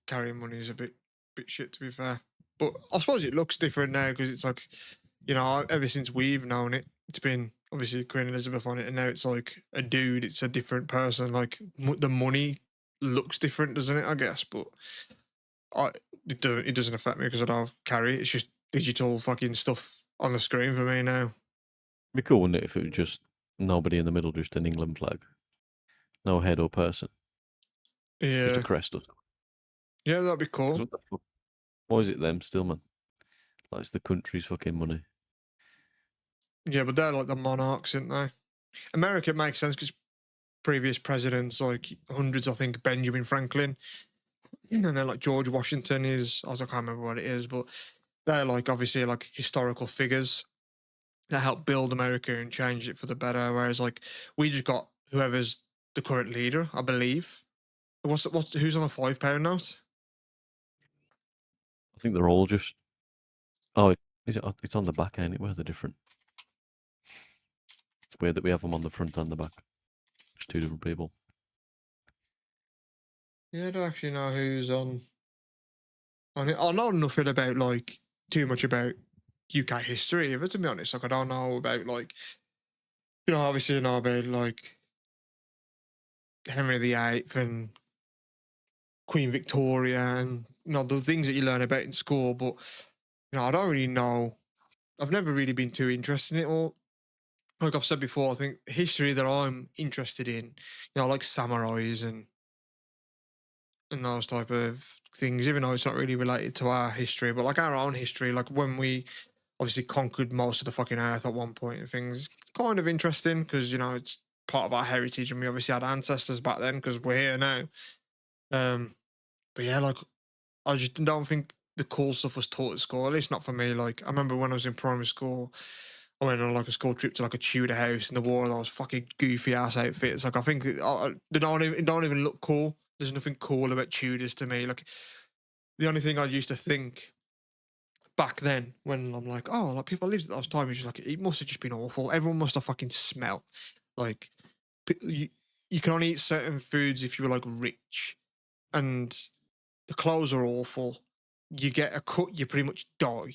carrying money is a bit shit, to be fair. But I suppose it looks different now because it's like, you know, ever since we've known it, it's been obviously Queen Elizabeth on it, and now it's like a dude. It's a different person. Like the money looks different, doesn't it? I guess, but it doesn't affect me because I don't carry it. It's just digital fucking stuff on the screen for me now. It'd be cool, wouldn't it, if it was just nobody in the middle, just an England flag, no head or person, just Yeah, a crest or something. yeah, that'd be 'Cause cool. what the fuck? Why is it them still, man? Like it's the country's fucking money. Yeah, but they're like the monarchs, aren't they? America makes sense because previous presidents, like hundreds, I think Benjamin Franklin, and then like George Washington is, I can't remember what it is, but they're like obviously like historical figures that helped build America and change it for the better. Whereas like we just got whoever's the current leader, I believe. Who's on the £5 note? I think they're all just. Oh, it's on the back, ain't it? Where they're different. It's weird that we have them on the front and the back. Just two different people. Yeah, I don't actually know who's on it. I know nothing about like too much about UK history either, to be honest. Like I don't know about like, you know, obviously I know about like Henry VIII and Queen Victoria and, you know, the things that you learn about in school, but you know, I don't really know. I've never really been too interested in it all. Like I've said before, I think history that I'm interested in, you know, like samurais and those type of things, even though it's not really related to our history, but like our own history, like when we obviously conquered most of the fucking earth at one point and things, it's kind of interesting because, you know, it's part of our heritage and we obviously had ancestors back then because we're here now. But yeah, like I just don't think the cool stuff was taught at school, at least not for me. Like I remember when I was in primary school, I went on like a school trip to like a Tudor house and they wore those fucking goofy ass outfits. Like I think they don't even look cool. There's nothing cool about Tudors to me. Like the only thing I used to think back then when I'm like, oh, like people lived at those times, just like it must have just been awful. Everyone must have fucking smelled. Like you can only eat certain foods if you were like rich, and the clothes are awful. You get a cut, you pretty much die.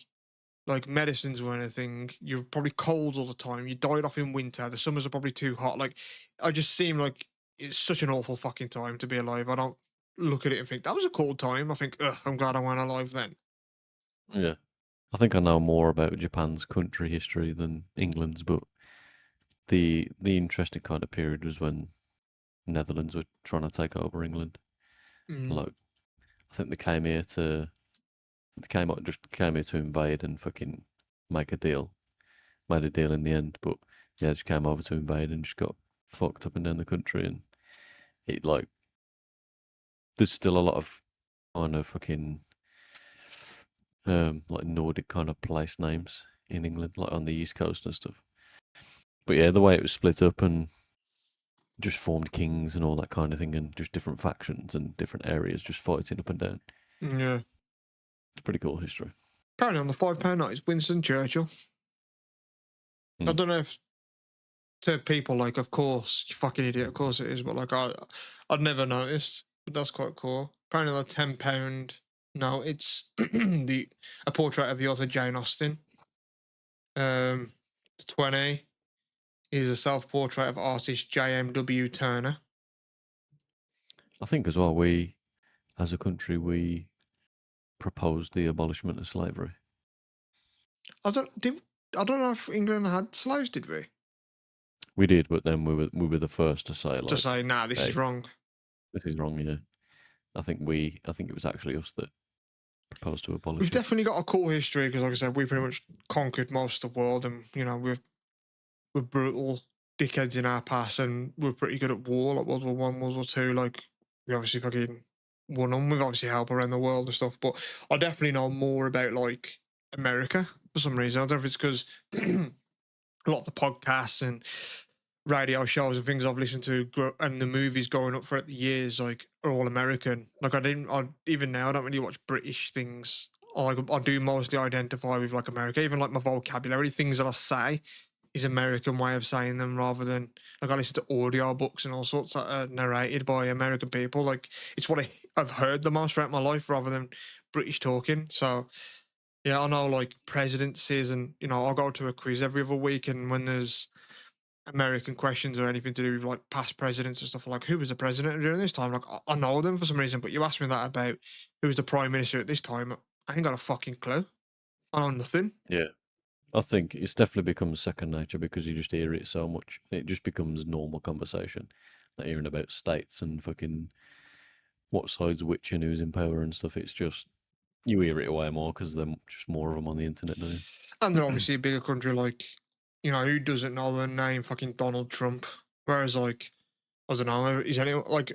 like medicines weren't a thing. You're probably cold all the time. You died off in winter. The summers are probably too hot. Like, I just seem like it's such an awful fucking time to be alive. I don't look at it and think that was a cool time. I think, ugh, I'm glad I went alive then. Yeah. I think I know more about Japan's country history than England's, but the interesting kind of period was when Netherlands were trying to take over England. Like, I think they came here to invade and fucking make a deal. Made a deal in the end, but yeah, just came over to invade and just got fucked up and down the country, and it like there's still a lot of kind of fucking like Nordic kind of place names in England, like on the East Coast and stuff. But yeah, the way it was split up and just formed kings and all that kind of thing, and just different factions and different areas just fighting up and down. Yeah. It's pretty cool history. Apparently on the £5 note is Winston Churchill. I don't know if to people like, of course, you fucking idiot, of course it is, but like I'd never noticed. But that's quite cool. Apparently the £10 note, it's a portrait of the author Jane Austen. 20 is a self-portrait of artist J.M.W. Turner. I think as well, we, as a country, we proposed the abolishment of slavery. I don't know if England had slaves, did we? We did, but then we were the first to say Nah, this is wrong. This is wrong, yeah. I think it was actually us that proposed to abolish We've it. definitely got a cool history because, like I said, we pretty much conquered most of the world, and you know we're brutal dickheads in our past, and we're pretty good at war, like World War One, World War Two. Like we obviously fucking won them. We've obviously helped around the world and stuff, but I definitely know more about like America for some reason. I don't know if it's because a lot of the podcasts and radio shows and things I've listened to and the movies growing up throughout the years like are all American. Like even now I don't really watch British things. I do mostly identify with like America. Even like my vocabulary, things that I say is American way of saying them rather than like I listen to audio books and all sorts that are narrated by American people. Like it's what I've heard the most throughout my life rather than British talking. So yeah, I know like presidencies and you know I'll go to a quiz every other week, and when there's American questions or anything to do with like past presidents and stuff, like who was the president during this time, like I know them for some reason, but you asked me that about who was the prime minister at this time, I ain't got a fucking clue. I know nothing. Yeah. I think it's definitely become second nature because you just hear it so much. It just becomes normal conversation. Like hearing about states and fucking what side's which and who's in power and stuff. It's just, you hear it way more because there's just more of them on the internet now. And they're obviously a bigger country, like, you know, who doesn't know the name fucking Donald Trump? Whereas, like, I don't know, is anyone, like,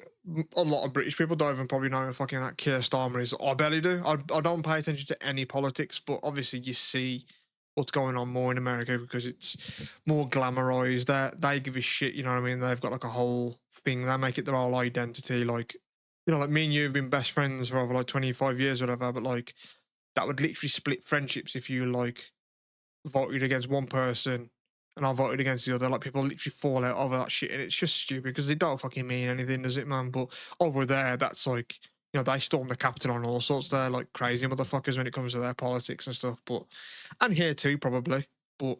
a lot of British people don't even probably know who fucking that Keir Starmer is. I barely do. I don't pay attention to any politics, but obviously you see what's going on more in America because it's more glamorized. They give a shit, you know what I mean? They've got like a whole thing. They make it their whole identity. Like, you know, like me and you have been best friends for over like 25 years or whatever, but like that would literally split friendships if you like voted against one person and I voted against the other. Like people literally fall out over that shit, and it's just stupid because they don't fucking mean anything, does it, man? But over there, that's like, you know, they storm the Capitol and all sorts. They're like crazy motherfuckers when it comes to their politics and stuff. But and here too, probably. But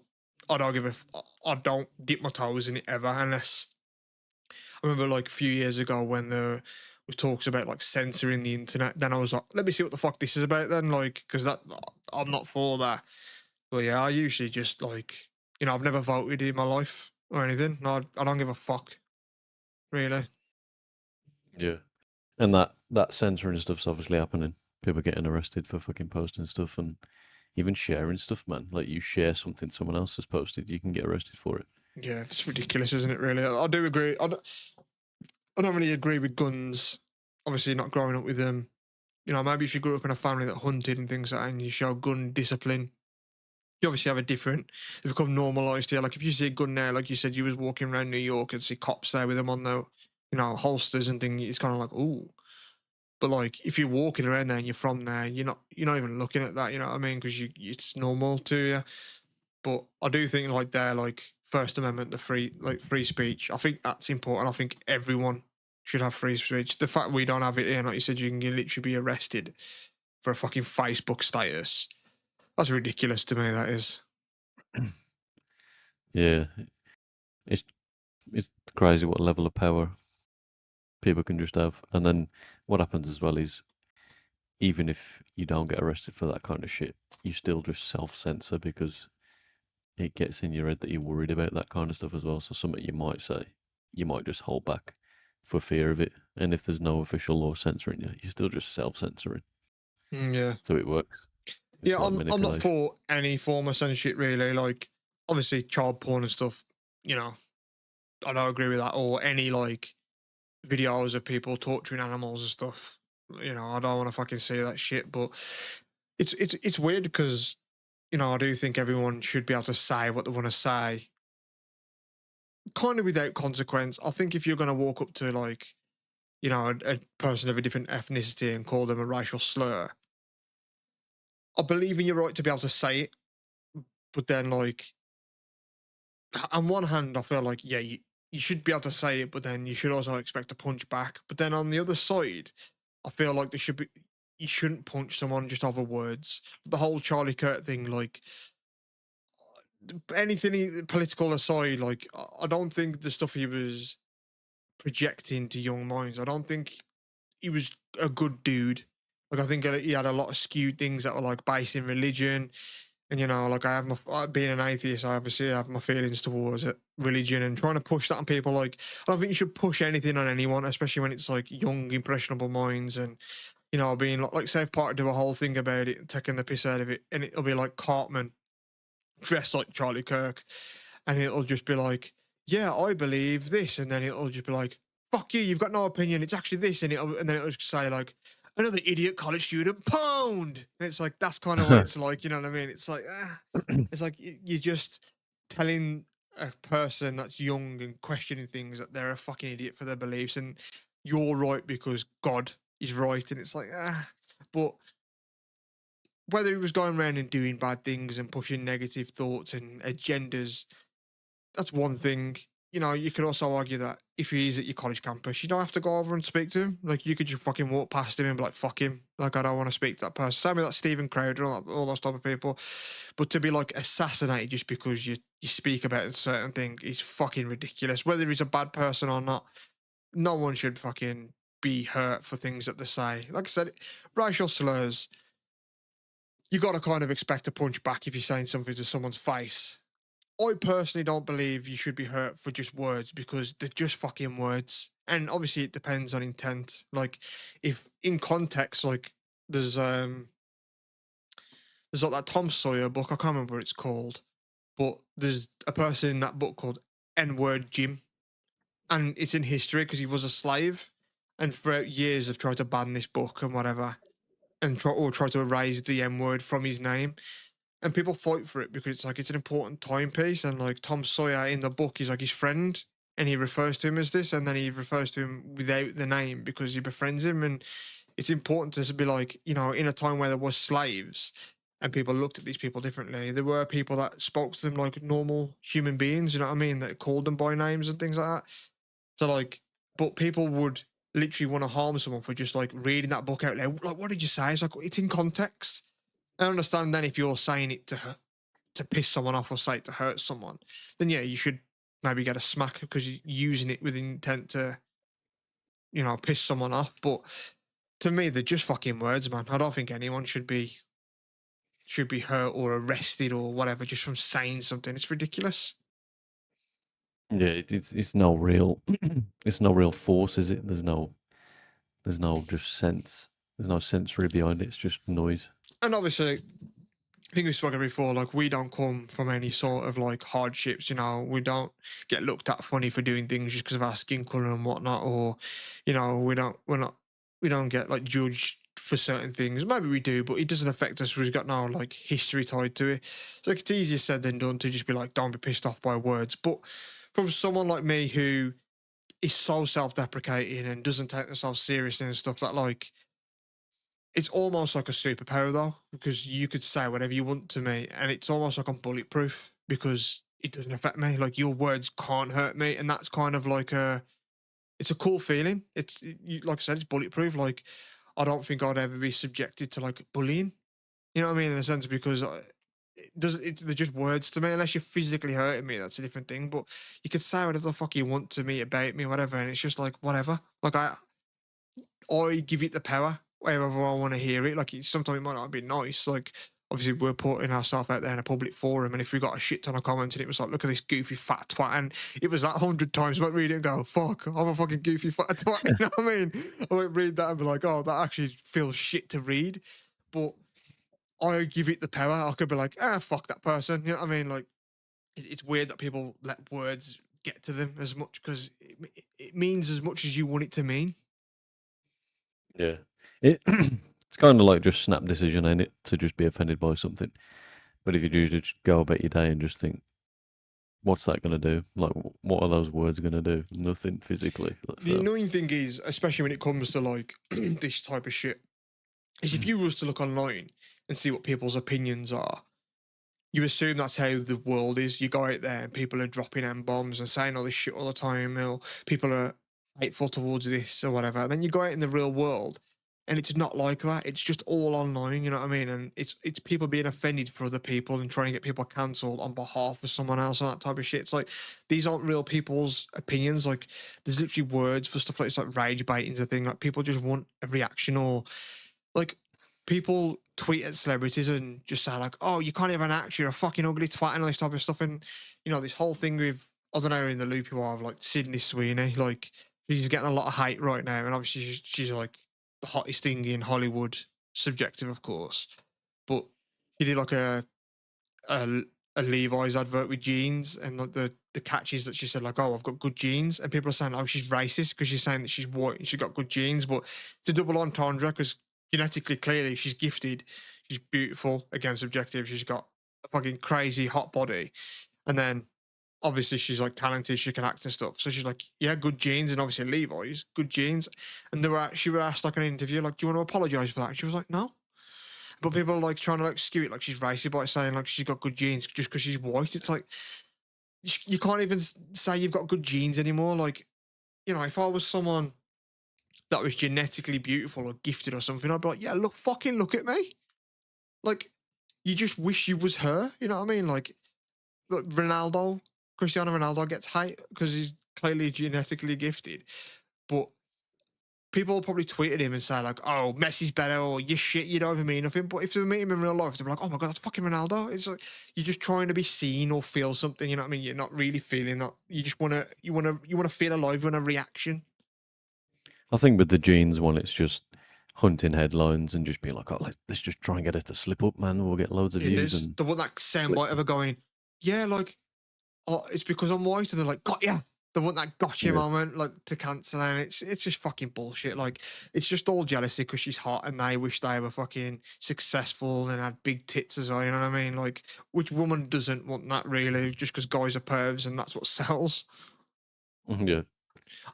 I don't dip my toes in it ever unless I remember like a few years ago when there was talks about like censoring the internet. Then I was like, let me see what the fuck this is about then, like, because that I'm not for that. But yeah, I usually just like, you know, I've never voted in my life or anything. No, I don't give a fuck, really. Yeah. And that censoring stuff's obviously happening. People getting arrested for fucking posting stuff and even sharing stuff, man. Like you share something someone else has posted, you can get arrested for it. Yeah, it's ridiculous, isn't it, really? I do agree. I don't really agree with guns. Obviously, not growing up with them. You know, maybe if you grew up in a family that hunted and things like that and you show gun discipline, you obviously have a different, they become normalised here. Like if you see a gun there, like you said, you was walking around New York and see cops there with them on the, you know, holsters and things, it's kind of like, ooh. But like if you're walking around there and you're from there, you're not even looking at that, you know what I mean? Because it's normal to you. But I do think like they're like First Amendment, the free speech. I think that's important. I think everyone should have free speech. The fact we don't have it here, like you said, you can literally be arrested for a fucking Facebook status. That's ridiculous to me. That is. Yeah, it's crazy what level of power people can just have. And then what happens as well is, even if you don't get arrested for that kind of shit, you still just self-censor because it gets in your head that you're worried about that kind of stuff as well. So something you might say, you might just hold back for fear of it. And if there's no official law censoring you, you're still just self-censoring. Yeah. So it works. It's Yeah, like I'm not manipulation. for any form of censorship really. Like, obviously, child porn and stuff. You know, I don't agree with that. Or any like videos of people torturing animals and stuff. You know, I don't want to fucking see that shit. But it's weird because, you know, I do think everyone should be able to say what they want to say, kind of without consequence. I think if you're going to walk up to like, you know, a person of a different ethnicity and call them a racial slur, I believe in your right to be able to say it. But then, like, on one hand, I feel like, yeah, you should be able to say it, but then you should also expect to punch back. But then on the other side, I feel like you shouldn't punch someone just over words. The whole Charlie Kirk thing, like, anything political aside, like, I don't think the stuff he was projecting to young minds, I don't think he was a good dude. Like, I think he had a lot of skewed things that were like based in religion. And, you know, like, I have being an atheist, I obviously have my feelings towards it, religion, and trying to push that on people. Like, I don't think you should push anything on anyone, especially when it's like young, impressionable minds. And, you know, being like South Park do a whole thing about it, taking the piss out of it. And it'll be like Cartman dressed like Charlie Kirk. And it'll just be like, yeah, I believe this. And then it'll just be like, fuck you, you've got no opinion. It's actually this. And then it'll just say, like, another idiot college student pwned. And it's like, that's kind of what it's like, you know what I mean? It's like, it's like you're just telling a person that's young and questioning things that they're a fucking idiot for their beliefs, and you're right because God is right. And it's like, but whether he was going around and doing bad things and pushing negative thoughts and agendas, that's one thing. You know, you could also argue that if he is at your college campus, you don't have to go over and speak to him. Like, you could just fucking walk past him and be like, fuck him. Like, I don't want to speak to that person. Same with that Stephen Crowder, all those type of people. But to be like assassinated just because you speak about a certain thing is fucking ridiculous. Whether he's a bad person or not, no one should fucking be hurt for things that they say. Like I said, racial slurs, you got to kind of expect to punch back if you're saying something to someone's face. I personally don't believe you should be hurt for just words because they're just fucking words. And obviously it depends on intent. Like, if in context, like, there's like that Tom Sawyer book, I can't remember what it's called, but there's a person in that book called N-word Jim. And it's in history because he was a slave. And throughout years they've tried to ban this book and whatever, and try to erase the N-word from his name. And people fight for it because it's like, it's an important timepiece. And like Tom Sawyer in the book, he's like his friend, and he refers to him as this, and then he refers to him without the name because he befriends him. And it's important to be like, you know, in a time where there was slaves and people looked at these people differently, there were people that spoke to them like normal human beings, you know what I mean, that called them by names and things like that. So like, but people would literally want to harm someone for just like reading that book out loud. Like, what did you say? It's like, it's in context. I understand then if you're saying it to piss someone off or say it to hurt someone, then yeah, you should maybe get a smack because you're using it with intent to, you know, piss someone off. But to me, they're just fucking words, man. I don't think anyone should be hurt or arrested or whatever just from saying something. It's ridiculous. Yeah, it's no real it's no real force, is it? There's no just sense. There's no sensory behind it. It's just noise. And obviously, I think we've spoken before, like, we don't come from any sort of like hardships, you know, we don't get looked at funny for doing things just because of our skin color and whatnot, or, you know, we don't get like judged for certain things. Maybe we do, but it doesn't affect us. We've got no like history tied to it. So like, it's easier said than done to just be like, don't be pissed off by words. But from someone like me who is so self-deprecating and doesn't take themselves seriously and stuff, that like, it's almost like a superpower though, because you could say whatever you want to me and it's almost like I'm bulletproof because it doesn't affect me. Like, your words can't hurt me. And that's kind of like it's a cool feeling. Like I said, it's bulletproof. Like, I don't think I'd ever be subjected to like bullying. You know what I mean? In a sense, because they're just words to me. Unless you're physically hurting me, that's a different thing. But you could say whatever the fuck you want to me about me, whatever, and it's just like whatever. Like I give it the power wherever I want to hear it. Like sometimes it might not be nice. Like obviously we're putting ourselves out there in a public forum, and if we got a shit ton of comments and it was like, look at this goofy fat twat, and it was that 100 times, I might read it and go, fuck, I'm a fucking goofy fat twat. You know what I mean? I might read that and be like, oh, that actually feels shit to read. But I give it the power. I could be like, fuck that person. You know what I mean? Like it's weird that people let words get to them as much because it means as much as you want it to mean. Yeah. It's kind of like just snap decision, ain't it? To just be offended by something. But if you do just go about your day and just think, what's that going to do? Like, what are those words going to do? Nothing physically. The annoying thing is, especially when it comes to like this type of shit, is if you was to look online and see what people's opinions are, you assume that's how the world is. You go out there and people are dropping M-bombs and saying all this shit all the time, or people are hateful towards this or whatever. And then you go out in the real world and it's not like that. It's just all online, you know what I mean? And it's people being offended for other people and trying to get people cancelled on behalf of someone else and that type of shit. It's like, these aren't real people's opinions. Like, there's literally words for stuff like it's like rage baiting's a thing. Like, people just want a reaction, or like people tweet at celebrities and just say like, oh, you can't even act, you're a fucking ugly twat and all this type of stuff. And, you know, this whole thing with, I don't know, in the loop you are of like Sydney Sweeney, like she's getting a lot of hate right now. And obviously she's like the hottest thing in Hollywood, subjective, of course. But she did like a Levi's advert with jeans, and like the catch is that she said like, oh, I've got good genes, and people are saying, oh, she's racist because she's saying that she's white and she's got good genes. But it's a double entendre because genetically, clearly, she's gifted, she's beautiful, again, subjective, she's got a fucking crazy hot body, and then obviously she's like talented, she can act and stuff. So she's like, yeah, good genes, and obviously Levi's, good genes. And she were asked like an interview, like, do you want to apologize for that? And she was like, no. But people are like trying to like skew it like she's racist by saying like she's got good genes just because she's white. It's like, you can't even say you've got good genes anymore. Like, you know, if I was someone that was genetically beautiful or gifted or something, I'd be like, yeah, fucking look at me. Like, you just wish you was her. You know what I mean? Like Cristiano Ronaldo gets hate because he's clearly genetically gifted. But people will probably tweet at him and say like, oh, Messi's better, or you shit, you don't even mean nothing. But if they meet him in real life, they're like, oh my God, that's fucking Ronaldo. It's like, you're just trying to be seen or feel something, you know what I mean? You're not really feeling that. You just want to feel alive, you want a reaction. I think with the jeans one, it's just hunting headlines and just being like, oh, let's just try and get it to slip up, man. We'll get loads of views. And the one that soundbite ever going, yeah, like, oh, it's because I'm white, and they're like, got ya. The one that gotcha moment, like, to cancel, and it's just fucking bullshit. Like, it's just all jealousy because she's hot and they wish they were fucking successful and had big tits as well, you know what I mean? Like, which woman doesn't want that, really, just because guys are pervs and that's what sells? Yeah.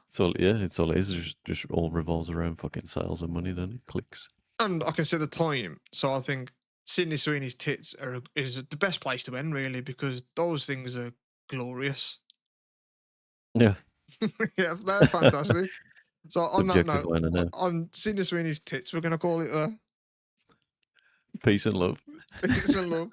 It's all it is. It just all revolves around fucking sales and money, doesn't it? Clicks. And I can see the time, so I think Sydney Sweeney's tits is the best place to end, really, because those things are glorious. Yeah. Yeah, they're fantastic. So on that Subjective note, on Sydney Sweeney's tits, we're going to call it peace and love. Peace and love.